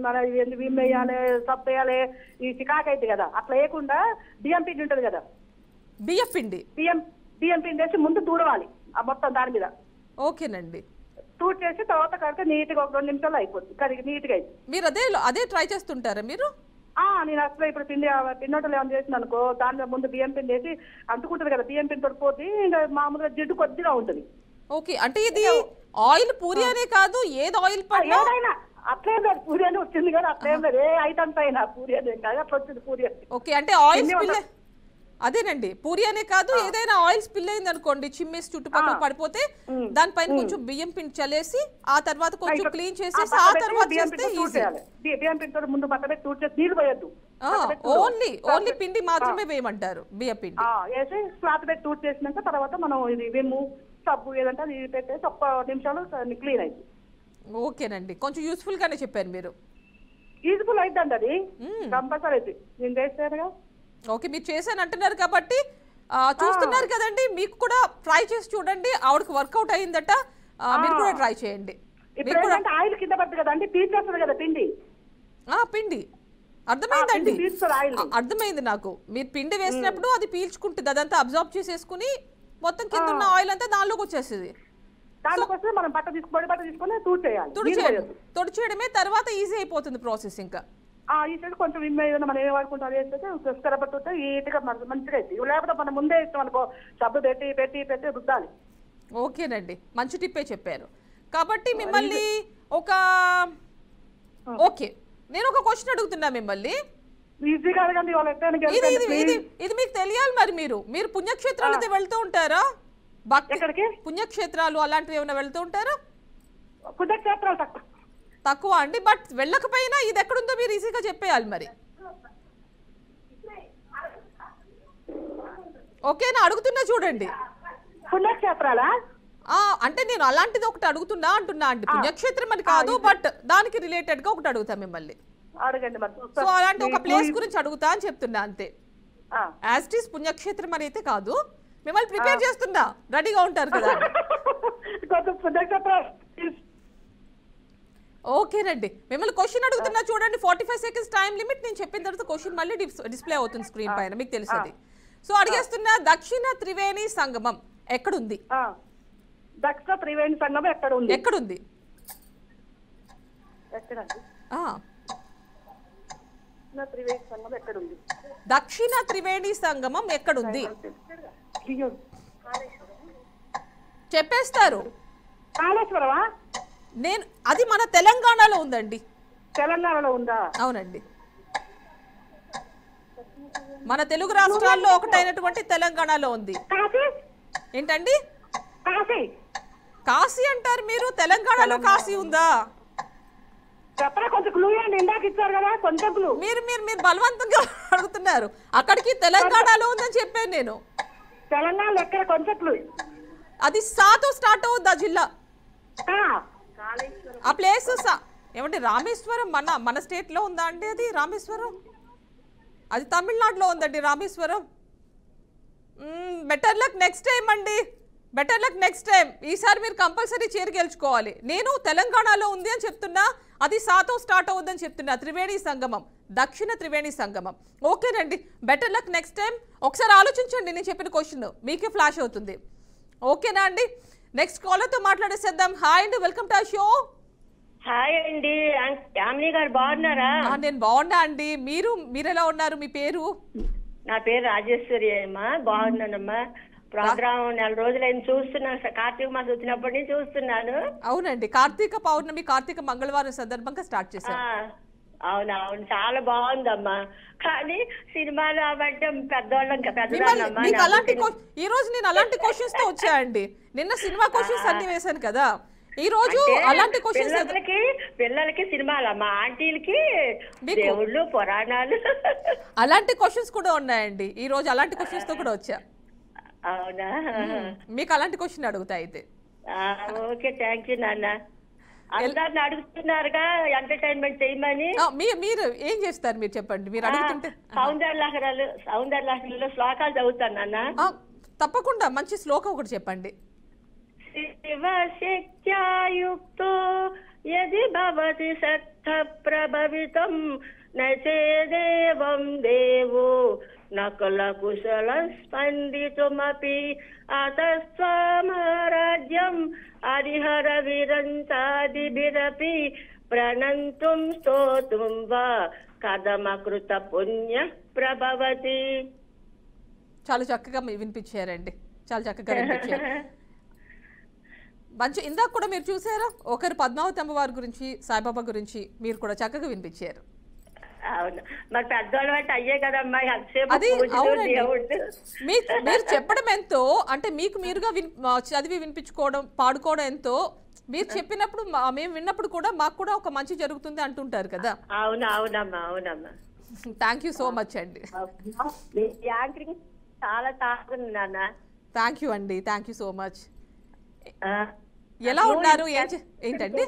మన విమ్ వేయాలి, సబ్బు వేయాలి, ఈ చికాకు అయితే కదా. అట్లా వేయకుండా బియ్యం పిండి ఉంటది కదా, బియ్యం పిండి వేసి ముందు తూడవాలి ఆ మొత్తం దాని మీద. ఓకేనండి, తూడ్ చేసి తర్వాత కడితే నీట్గా ఒక 2 నిమిషాలు అయిపోతుంది, కడిగి నీట్గా అయితే. మీరు అదే ట్రై చేస్తుంటారా మీరు? నేను అసలు ఇప్పుడు పిండి వంటలు ఏమైనా చేసిన అనుకో, దాని ముందు బియ్యం పిండి వేసి అంటుకుంటుంది కదా, బియ్యం పిండి తోడిపోతే ఇంకా మామూలుగా జిడ్డు కొద్దిగా ఉంటుంది. ఓకే, అంటే ఇది ఆయిల్ పూరి అనే కాదు, ఏది ఆయిల్ ఏదైనా అట్లేం లేదు. పూరి అని వచ్చింది కదా, అట్లేం లేదు. ఏ ఐటమ్స్ అయినా పూరి అని కాదు, అట్లా వచ్చింది పూరి. ఓకే, అంటే ఆయిల్ అదేనండి పూరి అనే కాదు ఏదైనా ఆయిల్ స్పిల్ అయింది అనుకోండి చిమ్మేసి చుట్టుపక్కల పడిపోతే దానిపైన కొంచెం బియ్యం పిండి చల్లేసి ఆ తర్వాత కొంచెం క్లీన్ చేసేసి ఆ తర్వాత చేస్తే ఈజీ. బియ్యం పిండి ముందు బట్ట పెట్టి తూర్చేసి నీళ్ళు పోయొద్దు, ఓన్లీ పిండి మాత్రమే వేయమంటారు బియ్య పిండి వేసి క్లాత్ పెట్టి తూర్ చేసినాక తర్వాత మనం ఇది విమ్ము సబ్బు ఏదంటే అది పెట్టేసి ఒక్క నిమిషాలు క్లీన్ అయింది. ఓకేనండి కొంచెం యూస్ఫుల్ గానే చెప్పారు మీరు. యూజ్ఫుల్ అయిద్దండి అది కంపల్సరీ అయితే నేను చేస్తానుగా. ఓకే మీరు చేశాను అంటున్నారు కాబట్టి చూస్తున్నారు కదండి, మీకు కూడా ట్రై చేసి చూడండి. ఆవిడకి వర్కౌట్ అయిందట, మీరు కూడా ట్రై చేయండి. ఇప్పుడు ఆయిల్ కింద పడుతుంది కదా అండి, పీల్చేస్తుంది కదా పిండి. పిండి అర్థమైందండి, అర్థమైంది నాకు. మీరు పిండి వేసినప్పుడు అది పీల్చుకుంటుంది, అదంతా అబ్జర్వ్ చేసేసుకుని మొత్తం కింద ఉన్న ఆయిల్ అంతా దానిలోకి వచ్చేస్తుంది. దానికోసం మనం బట్ట తీసుకొని తుడిచేయడమే, తర్వాత ఈజీ అయిపోతుంది ప్రాసెస్. ఇంకా ఈ సైడ్ కొంచెం ఏదైనా మనం ఏం వాడుకుంటాం వేస్తే స్కరబట్టు ఈటుగా మంచిగా అవుతుంది. లేకపోతే మనం ముందే ఇస్తాం అనుకో సబ్బు పెట్టి పెట్టి పెట్టి రుద్దాలి. ఓకేనండి మంచి టిప్పే చెప్పారు. కాబట్టి మిమ్మల్ని ఓకే నేను ఒక క్వశ్చన్ అడుగుతున్నా మిమ్మల్ని. ఈజీగా అడగండి. ఇది మీకు తెలియాలి మరి. మీరు పుణ్యక్షేత్రాలతో వెళ్తూ ఉంటారా? ఎక్కడికి? పుణ్యక్షేత్రాలు అలాంటివి ఏమైనా వెళ్తూ ఉంటారా? పుణ్యక్షేత్రాలు తక్కువ అండి, బట్ వెళ్ళకపోయినా ఇది ఎక్కడుందో మీరు ఈజీగా చెప్పేయాలి మరి. ఓకేనా? అడుగుతున్నా చూడండి. పుణ్యక్షేత్రాలా అంటే నేను అలాంటిది ఒకటి అడుగుతున్నా అంటున్నా అండి. పుణ్యక్షేత్రం అని కాదు, బట్ దానికి రిలేటెడ్ గా ఒకటి అడుగుతా మిమ్మల్ని. అడగండి. సో అలాంటి ఒక ప్లేస్ గురించి అడుగుతా అని చెప్తున్నా అంతే. యాజ్ ఇట్ ఈస్ పుణ్యక్షేత్రం అని అయితే కాదు, మిమ్మల్ని ప్రిపేర్ చేస్తున్నా, రెడీగా ఉంటారు కదా. ఓకేనండి మిమ్మల్ని క్వశ్చన్ అడుగుతున్నా చూడండి. 45 సెకండ్స్ టైం లిమిట్. నేను చెప్పిన తర్వాత క్వశ్చన్ మళ్ళీ డిస్ప్లే అవుతుంది స్క్రీన్ పైన, మీకు తెలుస్తుంది. సో అడిగేస్తున్నా, దక్షిణ త్రివేణి సంగమం ఎక్కడుంది? దక్షిణ త్రివేణి సంగమం ఎక్కడుంది? ఎక్కడుంది? దక్షిణ త్రివేణి సంగమం ఎక్కడుంది చెప్పేస్తారు. కాళేశ్వరమా? అది మన తెలంగాణలో ఉందండి. తెలంగాణలో ఉందా? అవునండి, మన తెలుగు రాష్ట్రాల్లో ఒకటైనటువంటి తెలంగాణలో ఉంది. ఏంటండి కాశీ అంటారు మీరు? తెలంగాణలో కాశీ ఉందా? మీరు బలవంతంగా అడుగుతున్నారు. అక్కడికి తెలంగాణలో ఉందని చెప్పాను నేను. తెలంగాణలో ఎక్కడ? కొంచెం అది సాతో స్టార్ట్ అవుద్ది ఆ జిల్లా. ఆ ప్లేస్ ఏమంటే రామేశ్వరం మన స్టేట్ లో ఉందా అండి? అది రామేశ్వరం అది తమిళనాడులో ఉందండి Rameswaram. Better luck next time అండి, బెటర్ లక్ నెక్స్ట్ టైం. ఈసారి మీరు కంపల్సరీ చీర గెలుచుకోవాలి. నేను తెలంగాణలో ఉంది అని చెప్తున్నా, అది సాతో స్టార్ట్ అవుద్దని చెప్తున్నా. త్రివేణి సంగమం, దక్షిణ త్రివేణి సంగమం. ఓకేనండి, బెటర్ లక్ నెక్స్ట్ టైం. ఒకసారి ఆలోచించండి, నేను చెప్పిన క్వశ్చన్ మీకే ఫ్లాష్ అవుతుంది. ఓకేనా అండి? నెక్స్ట్ కాలర్తో మాట్లాడేసేద్దాం. హాయ్ అండి, welcome to our show. Hi అండి, యామిని గారు బాగున్నారా? నేను బాగున్నా అండి. మీరు ఎలా ఉన్నారు? మీ పేరు? నా పేరు రాజేశ్వరి అమ్మా. బాగున్నానమ్మా. ప్రోగ్రామ్ 4 రోజులైంది చూస్తున్నాను. కార్తీక మాసం వచ్చినప్పటి నుంచి చూస్తున్నాను. అవునండి, కార్తీక పౌర్ణమి, కార్తీక మంగళవారం సందర్భంగా స్టార్ట్ చేశాను. అవునవును, చాలా బాగుందమ్మా. కానీ సినిమాలు అవంటే పెద్దవాళ్ళం ఈ రోజు నేను అలాంటి క్వశ్చన్స్ తో వచ్చాయండి. నిన్న సినిమా క్వశ్చన్స్ అన్ని వేశాను కదా, ఈ రోజు అలాంటి క్వశ్చన్స్. పిల్లలకి సినిమాలమ్మా, ఆంటీలకి దేవుళ్ళు, పురాణాలు, అలాంటి క్వశ్చన్స్ కూడా ఉన్నాయండి. ఈ రోజు అలాంటి క్వశ్చన్స్ తో కూడా వచ్చా. అవునా? మీకు అలాంటి క్వశ్చన్ అడుగుతా అయితే. ఓకే, థ్యాంక్ యూ నాన్న. అందరిని అడుగుతున్నారుగా ఎంటర్టైన్మెంట్ చేయమని. మీరు ఏం చేస్తారు మీరు చెప్పండి. మీరు అడుగుతుంటే సౌందర్యలహరిలో శ్లోకాలు చదువుతాను నాన్న. తప్పకుండా, మంచి శ్లోకం ఒకటి చెప్పండి. శివశక్త్యాయుక్తో యది భవతి సత్త ప్రభవితం నచేదేవం దేవో నకుల కుశల స్పందితుమపి అతస్వామరాజ్యం హరిహర విరంతాదిభిరపి ప్రణంతుం స్తోతుం వా కథమకృత పుణ్య ప్రభవతి. చాలా చక్కగా వినిపించారండి, చాలా చక్కగా వినిపించారు. మంచి. ఇందాక కూడా మీరు చూసారా, ఒకరు పద్మావతి అమ్మవారి గురించి, సాయిబాబా గురించి మీరు కూడా చక్కగా వినిపించారు. అవును, మరి పెద్దవాళ్ళు అంటే అయ్యే కదమ్మా, ఎంతసేపు అది పూజలు, అవునండి. దేవుడు. మీరు చెప్పడం ఎంతో, అంటే మీకు మీరుగా చదివి వినిపించుకోవడం పాడుకోవడం ఎంతో, మీరు చెప్పినప్పుడు మేము విన్నప్పుడు కూడా మాకు కూడా ఒక మంచి జరుగుతుంది అంటుంటారు కదా. అవును, అవునమ్మా, అవునమ్మా. థ్యాంక్ యూ సో మచ్ అండి. మీ యాంకరింగ్ చాలా తాగుంది నాన్న. థ్యాంక్ యూ అండి, థ్యాంక్ యూ సో మచ్. ఆ, ఎలా ఉన్నారు? ఏంటండి?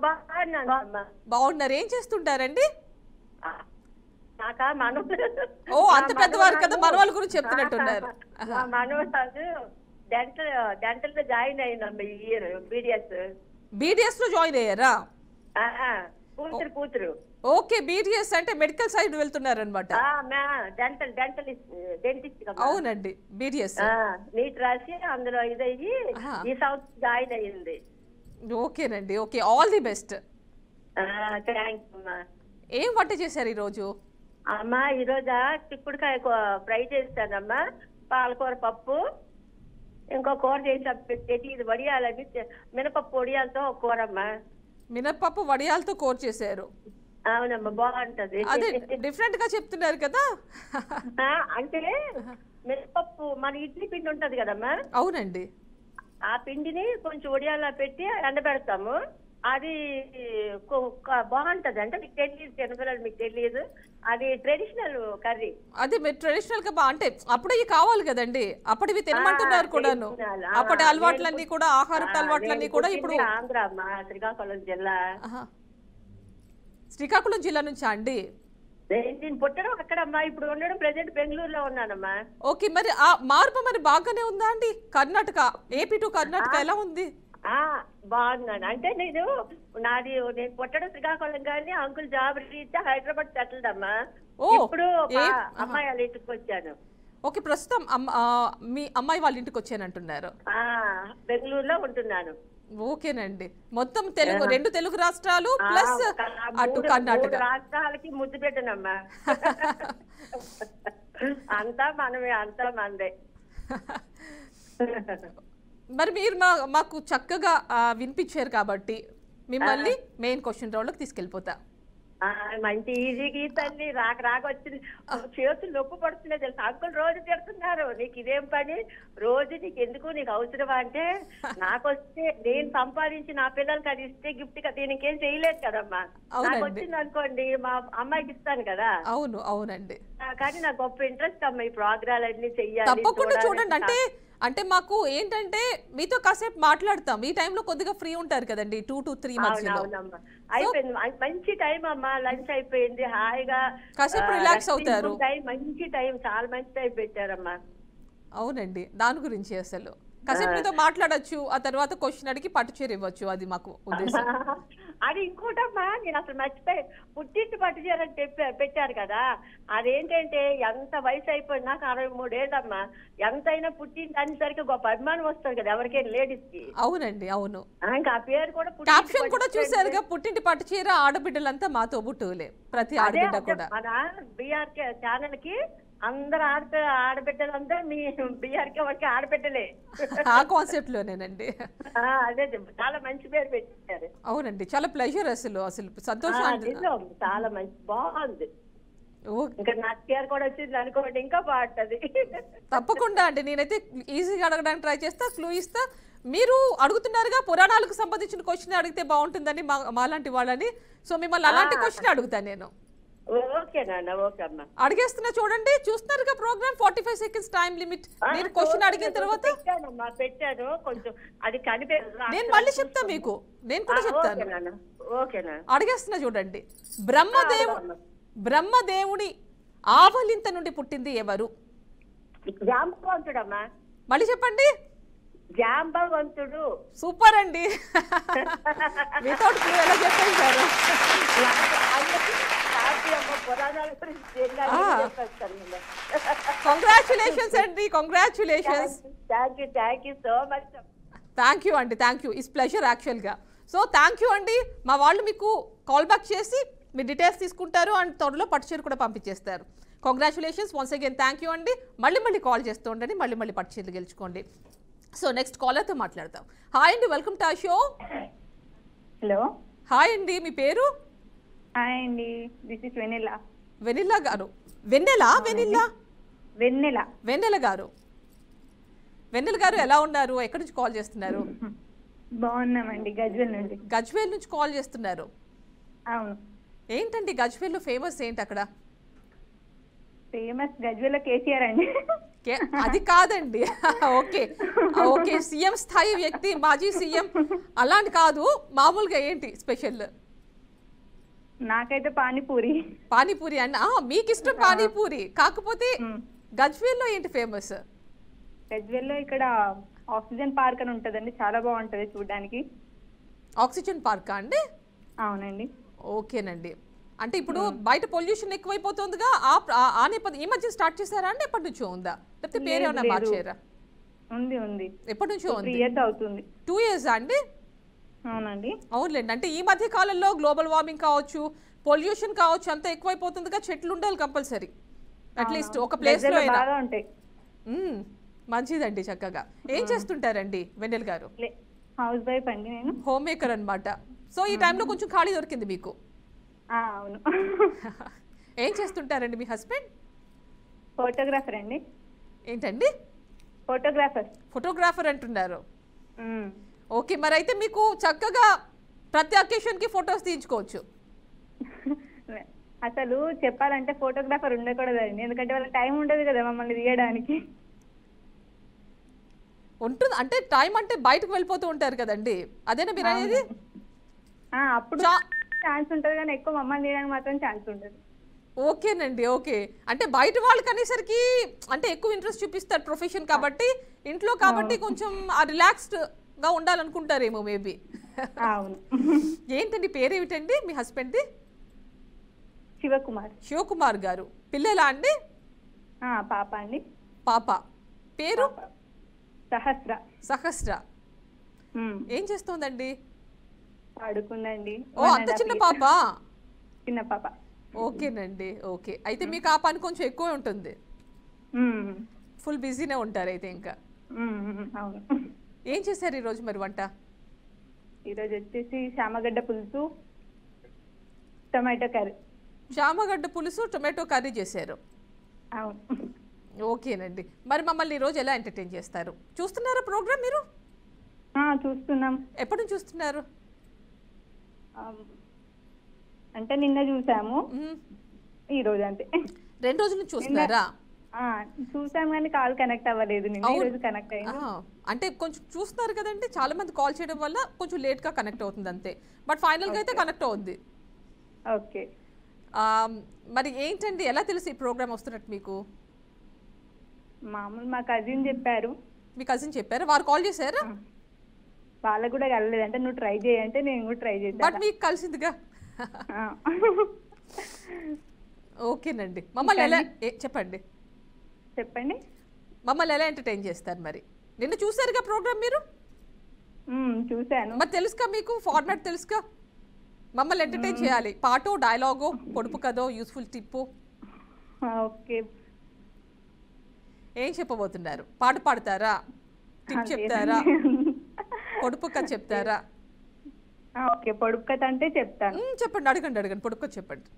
బాగున్నానమ్మా. బాగున్నారు. ఏం చేస్తుంటారండి? నాకా మనవడు. ఓ, అంత పెద్దవారు కదా, మనవాళ్ళ గురించి చెప్తున్నట్టున్నారు. మా మనవడు డెంటల్ లో జాయిన్ అయిందమ్మా ఈ ఇయర్. బీడిఎస్ లో జాయిన్ అయ్యారా? కూతురు. ఓకే, బీడిఎస్ అంటే మెడికల్ సైడ్ వెళ్తున్నారనమాట. డెంటిస్ట్. అవునండి, బీడిఎస్. నీట్ రాసి అందులో ఇదయ్యి ఈ సంవత్సరం జాయిన్ అయ్యింది. ఓకేనండి, okay, all the best. Thanks అమ్మా. ఏం వంట చేశారు ఈరోజు? అమ్మా ఈరోజా చిక్కుడుకాయ ఫ్రై చేస్తానమ్మా, పాలకూర పప్పు, ఇంకో కూర చేసి ఇది వడియాలని మినపప్పు వడియాలతో ఒక కూర అమ్మా. మినపప్పు వడియాలతో కూర చేశారు? అవునమ్మా, బాగుంటది. అదే డిఫరెంట్ గా చెప్తున్నారు కదా. అంటే మినపప్పు మన ఇడ్లీ పిండి ఉంటది కదమ్మా. అవునండి. ఆ పిండిని కొంచెం వడియాలా పెట్టి ఎండబెడతాము. అది బాగుంటది. అంటే మీకు తెలియదు, చిన్నపిల్లలు మీకు తెలియదు, అది ట్రెడిషనల్ కర్రీ. అది మీరు ట్రెడిషనల్ గా అంటే అప్పుడే కావాలి కదండి, అప్పటివి తినమంటున్నారు కూడాను. అప్పటి అలవాట్లన్నీ కూడా, ఆహారపు అలవాట్లన్నీ కూడా ఇప్పుడు. ఆంధ్ర అమ్మా, శ్రీకాకుళం జిల్లా. శ్రీకాకుళం జిల్లా నుంచా అండి? నేను పుట్టడం అక్కడమ్మా, ఇప్పుడు ఉండడం ప్రెసెంట్ బెంగళూరులో ఉన్నానమ్మా. ఓకే, మరి ఆ మార్పు మరి బాగానే ఉందా అండి? కర్ణాటక, ఏపీ టు కర్ణాటక ఎలా ఉంది? బాగున్నాను. అంటే నేను పుట్టడం శ్రీకాకుళం కానీ అంకుల్ జాబ్ రీత్యా హైదరాబాద్ సెటిల్డ్ అమ్మా. ఇప్పుడు అమ్మాయి వాళ్ళ ఇంటికి వచ్చాను. ఓకే, ప్రస్తుతం మీ అమ్మాయి వాళ్ళ ఇంటికి వచ్చానంటున్నారు. బెంగళూరులో ఉంటున్నాను. ఓకేనండి, మొత్తం తెలుగు, 2 తెలుగు రాష్ట్రాలు ప్లస్ అటు కర్ణాటక. రాష్ట్రాలకి ముద్దు పెట్టనమ్మా. అంతా మనమే, అంతా మనదే. మరి మీరు మాకు చక్కగా వినిపించారు కాబట్టి మిమ్మల్ని మెయిన్ క్వశ్చన్ రౌండ్ లోకి తీసుకెళ్ళిపోతా. మంచి ఈజీగా తల్లి రాక వచ్చింది. చేతులు నొప్పి పడుతున్నాయి తెలుసు. అంకుల్ రోజు తిడుతున్నారు, నీకు ఇదేం పని, రోజు నీకు ఎందుకు, నీకు అవసరమా అంటే, నాకు వస్తే నేను సంపాదించి నా పిల్లలకి అది ఇస్తే గిఫ్ట్ గా దీనికేం చేయలేదు కదమ్మా. నాకు వచ్చింది అనుకోండి మా అమ్మాయికి ఇస్తాను కదా. అవును, అవునండి. కానీ నాకు గొప్ప ఇంట్రెస్ట్ అమ్మా ఈ ప్రోగ్రాలు అన్ని చెయ్యాలి. తప్పకుండా చూడండి. అంటే మాకు ఏంటంటే మీతో కాసేపు మాట్లాడతాం, ఈ టైంలో కొద్దిగా ఫ్రీ ఉంటారు కదండి, 2 to 3 మధ్యలో. అయిపోయింది, మంచి టైం అమ్మా. లంచ్ అయిపోయింది, హాయిగా కాసేపు రిలాక్స్ అవుతారు. మంచి టైం, చాలా మంచి టైం పెట్టారమ్మా. అవునండి, దాని గురించి అసలు కాసేపు మీతో మాట్లాడొచ్చు, ఆ తర్వాత క్వశ్చన్ అడిగి పట్టుచీర ఇవ్వచ్చు, అది మాకు ఉద్దేశం. అది ఇంకోటమ్మా, నేను అసలు మర్చిపోయి పుట్టింటి పట్టుచీర అని పెట్టారు కదా. అదేంటంటే ఎంత వయసు అయిపోయింది, నాకు 63 ఏళ్ళమ్మా. ఎంతైనా పుట్టింటి అనేసరికి గొప్ప అభిమానం వస్తుంది కదా ఎవరికైనా, లేడీస్ కి. అవునండి, అవును. ఇంకా ఆ పేరు కూడా, క్యాప్షన్ కూడా చూసారుగా, పుట్టింటి పట్టుచీర ఆడబిడ్డలంతా మా తోబుట్టువులే, ప్రతి ఆడబిడ్డ కూడా. మన బీఆర్కే ఛానల్ కి అందరు ఆడబిడ్డలందరూ మీ బీఆర్కే వాడికి ఆడబిడ్డలే. ఆ కాన్సెప్ట్ లోనేనండి. అదే చాలా మంచి పేరు పెట్టారు. అవునండి, చాలా ప్లెజర్, అసలు సంతోషం, చాలా మంచి, బాగుంది. ఇంకా నా పేరు కూడా వచ్చింది అనుకోండి, ఇంకా బాగుంటది. తప్పకుండా అండి, నేనైతే ఈజీగా అడగడానికి ట్రై చేస్తా, క్లూ ఇస్తా. మీరు అడుగుతున్నారుగా పురాణాలకు సంబంధించిన క్వశ్చన్ అడిగితే బాగుంటుందని మాలాంటి వాళ్ళని, సో మిమ్మల్ని అలాంటి క్వశ్చన్ అడుగుతాను నేను. అడిగేస్తున్నా చూడండి, చూస్తున్నారుగా ప్రోగ్రామ్. 45 seconds time limit. నేను క్వశ్చన్ అడిగిన తర్వాత పెట్టాను కొంచెం, అది కనిపించదు. నేను మళ్ళీ చెప్తా మీకు, నేను కూడా చెప్తాను. అడిగేస్తున్నా చూడండి. బ్రహ్మదేవుడి ఆవలింత నుండి పుట్టింది ఎవరు? జాంబవంతుడమ్మా. మళ్ళీ చెప్పండి. జాంబవంతుడు. సూపర్ అండి, వితౌట్ క్లూ ఎలా చెప్పేశారు. కంగ్రాచులేషన్స్ అండి, కంగ్రాచులేషన్స్. థ్యాంక్ యూ అండి, థ్యాంక్ యూ. ఇట్స్ ప్లెజర్ యాక్చువల్గా. సో థ్యాంక్ యూ అండి. మా వాళ్ళు మీకు కాల్ బ్యాక్ చేసి మీ డీటెయిల్స్ తీసుకుంటారు అండ్ త్వరలో పట్టుచీర కూడా పంపించేస్తారు. Congratulations once again, thank you అండి. మళ్ళీ కాల్ చేస్తూ ఉండండి, మళ్ళీ పట్టుచీరలు గెలుచుకోండి. సో నెక్స్ట్ కాలర్తో మాట్లాడతాం. హాయ్ అండి, welcome to our show. Hello. Hi అండి, మీ పేరు? హాయ్ అండి, దిస్ ఇస్ వెన్నెల. వెనిల్లా గారు. వెన్నెలా వెనిల్లా వెన్నెల వెన్నెల గారు. వెన్నెల గారు ఎలా ఉన్నారు? ఎక్కడి నుంచి కాల్ చేస్తున్నారు? బాగున్నామండి, గజ్వెల్ నుండి. గజ్వేల్ నుంచి కాల్ చేస్తున్నారు. అవును. ఏంటండి గజ్వేల్లో ఫేమస్ ఏంటి అక్కడ? ఫేమస్ గజ్వెల్ కేసీఆర్ అండి. అది కాదండి. ఓకే ఓకే, సీఎం స్థాయి వ్యక్తి, మాజీ సీఎం అలాంటి కాదు, మామూలుగా ఏంటి స్పెషల్? నాకైతే పానీపూరి. పానీపూరి అన్న మీకు ఇష్టం పానీపూరి, కాకపోతే గజ్వేల్లో ఏంటి ఫేమస్? గజ్వెల్లో ఇక్కడ ఆక్సిజన్ పార్క్ అని ఉంటదండి, చాలా బాగుంటది చూడడానికి. ఆక్సిజన్ పార్కా అండి? అవునండి. ఓకేనండి. అంటే ఇప్పుడు బయట పొల్యూషన్ ఎక్కువైపోతుందిగా, ఆ నేపథ్యం ఈ మధ్య స్టార్ట్ చేశారా అండి? ఎప్పటి నుంచో ఉందా, లేకపోతే పేరు ఏమైనా మార్చారా? ఉంది. ఎప్పటి నుంచో ఉంది? 3 years అవుతుంది. 2 years అండి? అవునండి. అవునులేండి. అంటే ఈ మధ్య కాలంలో గ్లోబల్ వార్మింగ్ కావచ్చు, పొల్యూషన్ కావచ్చు, అంతా ఎక్కువైపోతుందిగా, చెట్లు ఉండాలి కంపల్సరీ అట్లీస్ట్ ఒక ప్లేస్ లో అయినా. బాగా ఉంటాయి. మంచిదండి. చక్కగా ఏం చేస్తుంటారండి వెన్నెల గారు? హౌస్ వైఫ్ అండి నేను. హోమ్ మేకర్ అన్నమాట. సో ఈ టైంలో కొంచెం ఖాళీ దొరికింది మీకు. అవును. ఏం చేస్తుంటారండి మీ హస్బెండ్? ఫోటోగ్రాఫర్ అండి. ఏంటండి? ఫోటోగ్రాఫర్. ఫోటోగ్రాఫర్ అంటున్నారు. ఓకే, మరి అయితే మీకు చక్కగా ప్రతి అకేషన్ కి ఫొటోస్ తీయించుకోవచ్చు. అసలు చెప్పాలంటే ఫోటోగ్రాఫర్ ఉండకూడదండి, ఎందుకంటే వాళ్ళ టైం ఉండదు కదా మమ్మల్ని తీయడానికి. ఉంటుంది అంటే టైం అంటే బయటకు వెళ్ళిపోతూ ఉంటారు కదండి, అదేనా మీరు అనేది? అప్పుడు ఛాన్స్ ఉంటుంది కానీ ఎక్కువ మమ్మల్ని తీయడానికి మాత్రం ఛాన్స్ ఉండదు. ఓకేనండి. ఓకే, అంటే బయట వాళ్ళకి అనేసరికి అంటే ఎక్కువ ఇంట్రెస్ట్ చూపిస్తారు ప్రొఫెషన్ కాబట్టి, ఇంట్లో కాబట్టి కొంచెం రిలాక్స్డ్ గా ఉండాలనుకుంటారేమో మేబీ. అవును. ఏంటండి పేరు ఏమిటండి మీ హస్బెండ్ది? శివకుమార్. శివకుమార్ గారు. పిల్లలా అండి? పాప అండి. పాప పేరు? సహస్ర. సహస్ర. ఏం చేస్తోందండి? పడుకుందండి. ఓ అంత చిన్న పాప? చిన్న పాప. ఓకేనండి. ఓకే, అయితే మీకు ఆ పని కొంచెం ఎక్కువ ఉంటుంది, ఫుల్ బిజీనే ఉంటారు అయితే ఇంకా. అవును. ఏం చేశారు ఈరోజు మరి వంట? ఈరోజు వచ్చేసి చామగడ్డ పులుసు, టమాటో కర్రీ. చామగడ్డ పులుసు, టొమాటో కర్రీ చేశారు. అవును. ఓకేనండి. మరి మమ్మల్ని ఈరోజు ఎలా ఎంటర్టైన్ చేస్తారు? చూస్తున్నారా ప్రోగ్రామ్ మీరు? చూస్తున్నాం. ఎప్పటి నుంచి చూస్తున్నారు? అంటే నిన్న చూసాము, ఈ రోజు అంతే. 2 రోజుల నుంచి చూస్తున్నారా? చూసాం కానీ కాల్ కనెక్ట్ అవ్వలేదు. నిన్న ఈ రోజు కనెక్ట్ అయింది. అంటే కొంచెం చూస్తున్నారు కదండి, చాలా మంది కాల్ చేయడం వల్ల కొంచెం లేట్ గా కనెక్ట్ అవుతుంది అంతే, బట్ ఫైనల్ గా అయితే కనెక్ట్ అవుద్ది. ఓకే. మరి ఏంటండి, ఎలా తెలిసి ఈ ప్రోగ్రామ్ వస్తున్నట్టు మీకు? మామూలు మా కజిన్ చెప్పారు. మీ కజిన్ చెప్పారా? వారు కాల్ చేశారా? వాళ్ళకు కూడా కలలేదు, అంటే నువ్వు ట్రై చేయంటే నేను కూడా ట్రై చేద్దాం. బట్ మీకు కలిసిందిగా. ఓకేనండి. మమ్మల్ని ఎలా చెప్పండి మమ్మల్ని ఎలా ఎంటర్టైన్ చేస్తారు మరి? నిన్న చూసారుగా ప్రోగ్రామ్ మీరు? చూశాను. మరి తెలుసుగా మీకు ఫార్మాట్ తెలుసుగా, మమ్మల్ని ఎంటర్టైన్ చేయాలి. పాటో, డైలాగో, పొడుపు కథో, యూస్ఫుల్ టిప్పు. ఓకే. ఏం చెప్పబోతున్నారు? పాట పాడతారా? టిప్ చెప్తారా? పొడుపు కథ చెప్తారా? ఓకే, పొడుపు కథ అంటే చెప్తాను. చెప్పండి, అడగండి పొడుపు కథ చెప్పండి.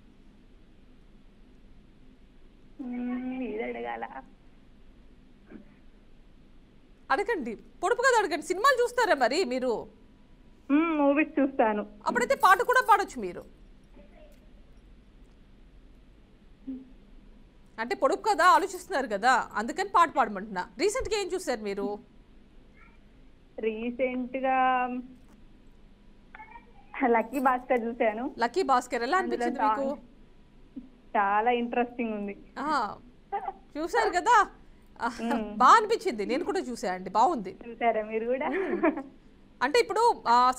ఇది అడగాల? అడగండి, పొడుపు కథ అడగండి. సినిమాలు చూస్తారా మరి మీరు? మూవీస్ చూస్తాను. అప్పుడైతే పాట కూడా పాడొచ్చు మీరు. అంటే పొడుపు కదా ఆలోచిస్తున్నారు కదా, అందుకని పాట పాడమంటున్నా. రీసెంట్గా ఏం చూసారు మీరు? రీసెంట్గా లక్కీ భాస్కర్ చూశాను. లక్కీ భాస్కర్ ఎలా అనిపించింది మీకు? చాలా ఇంట్రెస్టింగ్ ఉంది. చూసారు కదా, బాగా అనిపించింది. నేను కూడా చూసా అండి, బాగుంది. చూసారా మీరు కూడా? అంటే ఇప్పుడు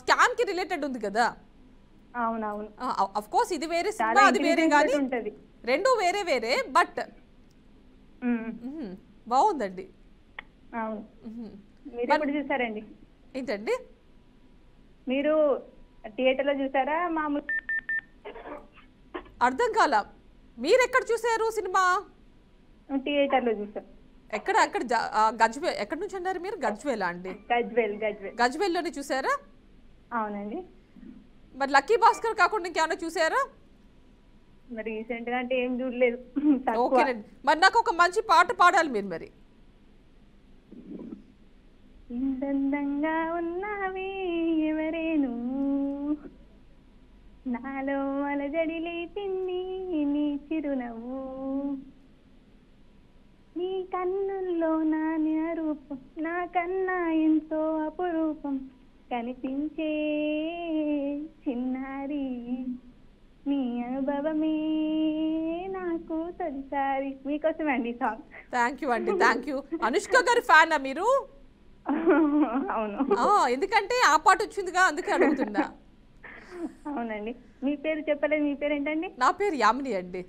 స్కామ్ కి రిలేటెడ్ ఉంది కదా. అవునవును. ఆఫ్ కోర్స్ ఇది వేరే సినిమా, అది వేరే, కానీ రెండు వేరే వేరే, బట్ బాగుందండి. అవును. మీరు ఎప్పుడు చూసారండి? ఏంటండి? మీరు థియేటర్లో చూసారా మామూలు? అర్థం కాల. మీరు ఎక్కడ చూసారు సినిమా? థియేటర్లో చూసాం. ఎక్కడ? అక్కడ గజ్వేల్. ఎక్కడి నుంచి అన్నారు మీరు? గజ్వేలా అండి? గజ్వేల్లోనే చూసారా? అవునండి. మరి లక్కీ భాస్కర్ కాకుండా ఇంకేమైనా చూసారా? రీసెంట్ గా అంటే ఏం చూడలేదు. తక్కువ. ఓకేనండి, మరి నాకు ఒక మంచి పాట పాడాలి మీరు మరి. ఇంతందంగా ఉన్నావే ఎవరేను, నాలో అలజడి లేపింది నీ చిరునవ్వు, నీ కన్నుల్లో నా రూపం నాకన్నా ఎంతో అపురూపం, కనిపించే చిన్నారి నీ అనుభవమే నాకు తొలిసారి. మీకోసమే అండి సాంగ్. థ్యాంక్ యూ అండి, థ్యాంక్ యూ. అనుష్క గారి ఫ్యానా మీరు? అవును. ఎందుకంటే ఆ పాట వచ్చిందిగా, అందుకే అడుగుతున్నా. అవునండి. మీ పేరు చెప్పలేదు, మీ పేరు ఏంటండి? నా పేరు యామిని అండి.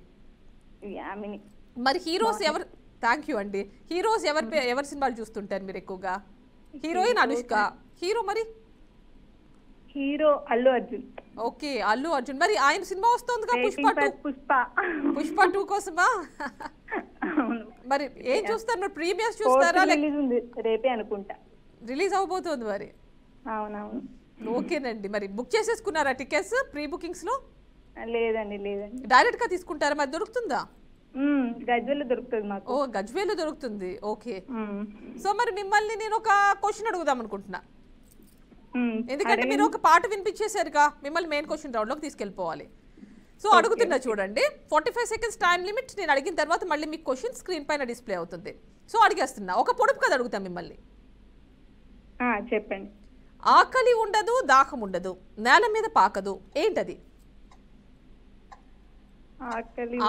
యామిని. మరి హీరోస్ ఎవరు? థ్యాంక్ యూ అండి. హీరోస్ ఎవరి సినిమాలు చూస్తుంటారు మీరు ఎక్కువగా? హీరోయిన్ అనుష్క, హీరో మరి? హీరో అల్లు అర్జున్. ఓకే, అల్లు అర్జున్. మరి ఆయన సినిమా వస్తుందిగా పుష్ప 2. పుష్ప 2 కోసమా? మరి ఏం చూస్తారు మరి? ప్రీమియర్స్ చూస్తారా? రేపే అనుకుంటా రిలీజ్ అవబోతుంది మరి. అవునవును. ఓకేనండి, మరి బుక్ చేసేసుకున్నారా టికెట్స్ ప్రీ బుకింగ్స్ లో? లేదండి. డైరెక్ట్ గా తీసుకుంటారా? మరి దొరుకుతుందా? గజ్వేల్లో దొరుకుతుంది మాకు. ఓ, గజ్వేల్లో దొరుకుతుంది. ఓకే. సో మరి మిమ్మల్ని నేను ఒక క్వశ్చన్ అడుగుదాం అనుకుంటున్నా. ఎందుకంటే మీరు ఒక పాట వినిపించేశారుగా, మిమ్మల్ని మెయిన్ క్వశ్చన్ రౌండ్ లోకి తీసుకెళ్ళిపోవాలి. సో అడుగుతున్నా చూడండి, 45 సెకండ్స్ టైం లిమిట్. నేను అడిగిన తర్వాత మళ్ళీ మీకు క్వశ్చన్ స్క్రీన్ పైన డిస్ప్లే అవుతుంది. సో అడిగేస్తున్నా, ఒక పొడుపు కథ అడుగుతాం మిమ్మల్ని. చెప్పండి. ఆకలి ఉండదు, దాహం ఉండదు, నేల మీద పాకదు, ఏంటది?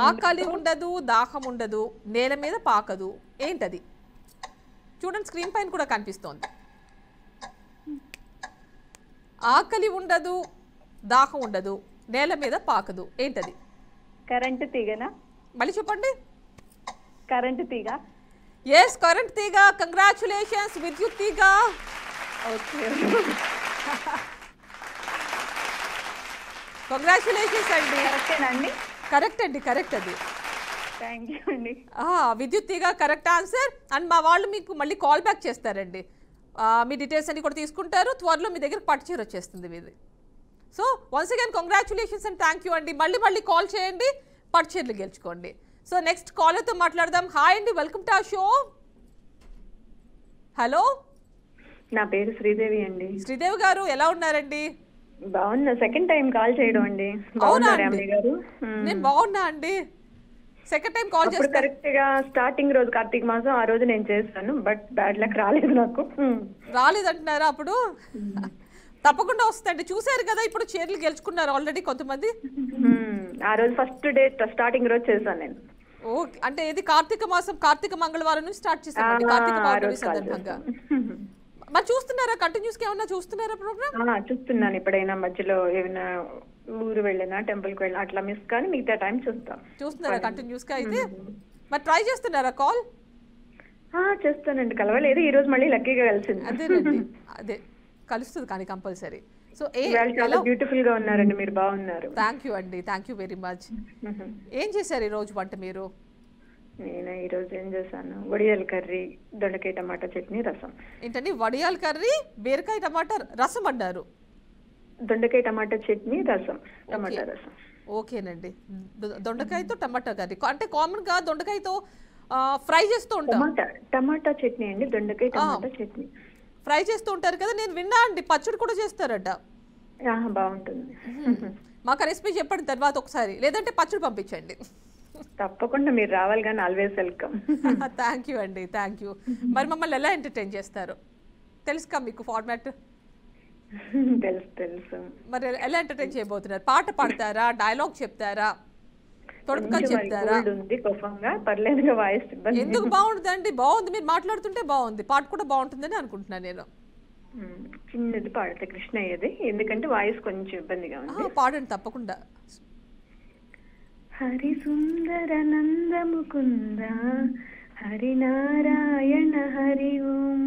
ఆకలి ఉండదు, దాహం ఉండదు, నేల మీద పాకదు, ఏంటది? చూడండి, స్క్రీన్ పైన కూడా కనిపిస్తోంది. ఆకలి ఉండదు, దాహం ఉండదు, నేల మీద పాకదు, ఏంటది? కరెంటు తీగనా? మళ్ళీ చెప్పండి. కరెంటు తీగ. ఎస్, కరెంట్ తీగ. కంగ్రాచులేషన్స్, విద్యుత్ తీగ. ఓకే. కంగ్రాచులేషన్స్ అండి. కరెక్టేనండి? కరెక్ట్ అండి, కరెక్ట్ అది. థ్యాంక్ యూ అండి. విద్యుత్ తీగ కరెక్ట్ ఆన్సర్. అండ్ మా వాళ్ళు మీకు మళ్ళీ కాల్ బ్యాక్ చేస్తారండి. మీ డీటెయిల్స్ అన్ని కూడా తీసుకుంటారు. త్వరలో మీ దగ్గర పట్టు చీర వచ్చేస్తుంది మీది. So once again congratulations and thank you అండి. మళ్ళీ కాల్ చేయండి, పట్టు చీరలు గెలుచుకోండి. సో నెక్స్ట్ కాలర్తో మాట్లాడదాం. హాయ్ అండి, welcome to our show. Hello, నా పేరు శ్రీదేవి అండి. శ్రీదేవి గారు ఎలా ఉన్నారండి? బాగున్నా. సెకండ్ టైం కాల్ చేయడం అండి. నేను బాగున్నా అండి. సెకండ్ టైం కాల్ చేస్తాను. కరెక్ట్ గా స్టార్టింగ్ రోజు కార్తీక మాసం, ఆ రోజు నేను చేస్తాను. బట్ బ్యాడ్ లక్ రాలేదు నాకు. రాలేదంటున్నారా? అప్పుడు తప్పకుండా వస్తుందండి. చూసారు కదా, ఇప్పుడు చీరలు గెలుచుకున్నారు ఆల్రెడీ కొంతమంది. ఆ రోజు ఫస్ట్ డే స్టార్టింగ్ రోజు చేశాను నేను. ఓకే, అంటే ఇది కార్తీక మాసం, కార్తీక మంగళవారం నుంచి స్టార్ట్ చేస్తామండి, కార్తీక పౌర్ణమి సందర్భంగా. మరి చూస్తున్నారా, కంటిన్యూస్ గా ఏమన్నా చూస్తున్నారా ప్రోగ్రామ్? చూస్తున్నాను. ఎప్పుడైనా మధ్యలో ఏమైనా ఊరు వెళ్ళినా, టెంపుల్ కి వెళ్ళినా అట్లా మిస్ కానీ మిగతా టైం చూస్తున్నారా కంటిన్యూస్ గా? అయితే మరి ట్రై చేస్తున్నారా కాల్? చేస్తానండి. కలవలేదు, ఈ రోజు మళ్ళీ లక్కీగా కలిసింది. అదేనండి, అదే కలుస్తుంది కానీ కంపల్సరీ. సో చాలా బ్యూటిఫుల్ గా ఉన్నారండి, మీరు బాగున్నారు. థ్యాంక్ యూ అండి, థ్యాంక్ యూ వెరీ మచ్. ఏం చేశారు ఈ రోజు వంట మీరు? నేను ఈ రోజు ఏం చేశాను, వడియాల కర్రీ, దొండకాయ టమాటా చట్నీ, రసం. ఏంటండి వడియాల కర్రీ, బీరకాయ టమాటా రసం అన్నారు? దొండకాయ టమాటా చట్నీ, రసం, టమాటా రసం. ఓకేనండి, దొండకాయతో టమాటా కర్రీ. అంటే కామన్ గా దొండకాయతో ఫ్రై చేస్తూ ఉంటాం. టమాటా చట్నీ అండి, దొండకాయ టమాటా చట్నీ ఫ్రై చేస్తూ ఉంటారు కదా, నేను విన్నా అండి పచ్చడి కూడా చేస్తారట. బాగుంటుంది. మాకు రెసిపీ చెప్పండి తర్వాత ఒకసారి, లేదంటే పచ్చడి పంపించండి. తప్పకుండా మీరు రావాలి, కానీ ఆల్వేస్ వెల్కమ్. థ్యాంక్ యూ అండి, థ్యాంక్ యూ. మరి మమ్మల్ని ఎలా ఎంటర్టైన్ చేస్తారు తెలుసుకా మీకు ఫార్మాట్? తెలుసు. మరి ఎలా ఎంటర్టైన్ చేయబోతున్నారు? పాట పాడతారా, డైలాగ్ చెప్తారా, తొడుపుగా చెప్తారా? ఎందుకు బాగుంటుందండి? బాగుంది, మీరు మాట్లాడుతుంటే బాగుంది, పాట కూడా బాగుంటుందని అనుకుంటున్నాను నేను. చిన్నది పాడతా, కృష్ణయ్యది, ఎందుకంటే వాయిస్ కొంచెం ఇబ్బందిగా ఉంది. పాడండి తప్పకుండా. హరి సుందర నందముకుంద హరినారాయణ హరి ఓం,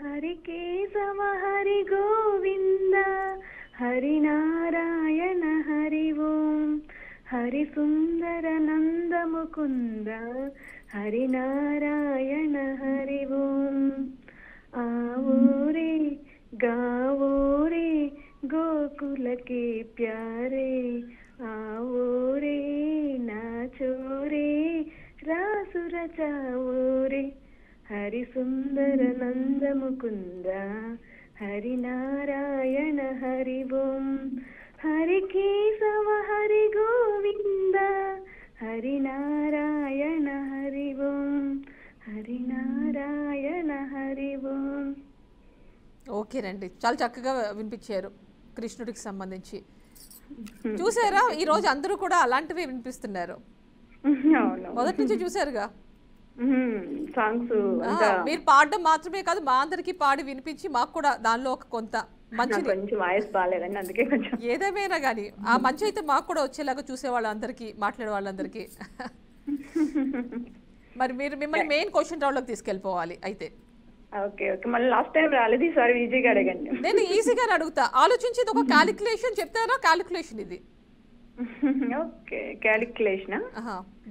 హరి కేశవ హరి గోవింద హరినారాయణ హరి ఓం, హరి సుందర నందముకుంద హరినారాయణ హరి ఓం. आओ रे गाओ रे गोकुल के प्यारे, आओ रे చోరే రాసుర చావోరే హరి సుందర నందముకుంద హరి నారాయణ హరి ఓం హరి కేశవ హరి గోవింద హరి నారాయణ హరి ఓం హరి నారాయణ హరి ఓం. ఓకేనండి, చాలా చక్కగా వినిపించారు కృష్ణుడికి సంబంధించి. చూసారా ఈ రోజు అందరూ కూడా అలాంటివి వినిపిస్తున్నారు. మొదటి నుంచి చూసారుగా సాంగ్స్. మీరు పాడడం మాత్రమే కాదు, మా అందరికి పాడి వినిపించి మాకు కూడా దానిలో ఒక కొంత మంచి కొంచెం వాయిస్ బాగాలేదండి, అందుకే కొంచెం ఏదేమైనా కానీ ఆ మంచి అయితే మాకు కూడా వచ్చేలాగా చూసే వాళ్ళందరికీ, మాట్లాడే వాళ్ళందరికీ. మరి మీరు మిమ్మల్ని మెయిన్ క్వశ్చన్ రౌండ్ లోకి తీసుకెళ్ళిపోవాలి అయితే. ఓకే ఓకే, మళ్ళీ లాస్ట్ టైం రాలేదు, ఈసారి ఈజీగా అడగండి. నేను ఈజీగా అడుగుతా, ఆలోచించి ఇది ఒక క్యాలిక్యులేషన్ చెప్తారా? క్యాలిక్యులేషన్ ఇది. Okay, calculation.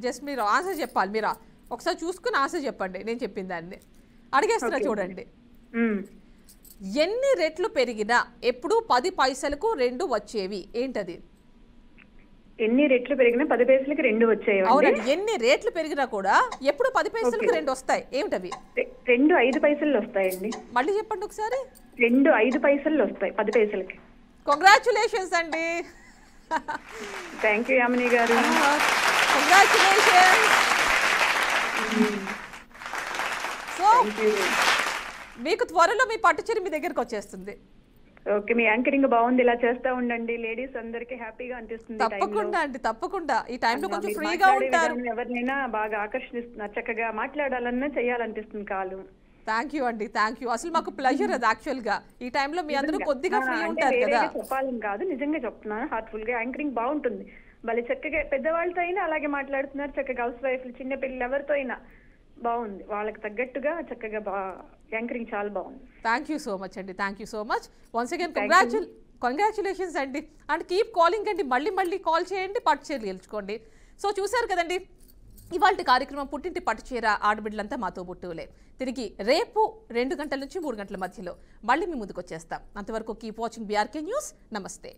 జస్ట్ మీరు ఆన్సర్ చెప్పాలి. మీరు ఒకసారి చూసుకుని ఆన్సర్ చెప్పండి నేను చెప్పిన దాన్ని. అడిగేస్తున్నా చూడండి. ఎన్ని రెట్లు పెరిగినా ఎప్పుడు 10 పైసలకు 2 వచ్చేవి ఏంటది? ఎన్ని రెట్లు పెరిగినా 10 పైసలకి 2 వచ్చాయి. అవునండి, ఎన్ని రేట్లు పెరిగినా కూడా ఎప్పుడు 10 పైసలకు 2 వస్తాయి ఏమిటవి? 2 5 పైసలు వస్తాయండి. మళ్ళీ చెప్పండి ఒకసారి. 2 5 పైసలు వస్తాయి 10 పైసలకి. కంగ్రాచులేషన్స్ అండి. థ్యాంక్ యూ యామిని గారు. కంగ్రాచులేషన్స్. సో మీకు త్వరలో మీ పట్టుచీర మీ దగ్గరకు వచ్చేస్తుంది. ఓకే, మీ యాంకరింగ్ బాగుంది, ఇలా చేస్తా ఉండండి. లేడీస్ అందరికి హ్యాపీగా అనిపిస్తుంది. తప్పకుండా అండి, తప్పకుండా. ఈ టైంలో కొంచెం ఫ్రీగా ఉంటారు. ఎవరినైనా బాగా ఆకర్షిస్తున్నారు, చక్కగా మాట్లాడాలన్నా చేయాలనిపిస్తుంది కాలు. థ్యాంక్ యూ అండి, థ్యాంక్ యూ. అసలు మాకు ప్లెజర్ అది యాక్చువల్ గా. ఈ టైంలో మీ అందరూ కొద్దిగా ఫ్రీ ఉంటారు కదా. చెప్పాలని కాదు, నిజంగా చెప్తున్నాను, హార్ట్ఫుల్ గా యాంకరింగ్ బాగుంటుంది. భలే చక్కగా పెద్దవాళ్ళతో అయినా అలాగే మాట్లాడుతున్నారు, చక్కగా హౌస్ వైఫ్లు, చిన్న పిల్లలు ఎవరితో అయినా బాగుంది. వాళ్ళకి తగ్గట్టుగా చక్కగా యాంకరింగ్ చాలా బాగుంది. థ్యాంక్ యూ సో మచ్ అండి, thank you so much. Once again congratulations అండి. అండ్ కీప్ కాలింగ్ అండి, మళ్ళీ మళ్ళీ కాల్ చేయండి, పట్టుచీరలు గెలుచుకోండి. సో చూసారు కదండి ఇవాళ కార్యక్రమం పుట్టింటి పట్టుచీర ఆడబిడ్డలంతా మాతో బుట్టువులే. తిరిగి రేపు 2 గంటల నుంచి 3 గంటల మధ్యలో మళ్ళీ మీ ముందుకు వచ్చేస్తాం. అంతవరకు కీప్ వాచింగ్ బీఆర్కే న్యూస్. నమస్తే.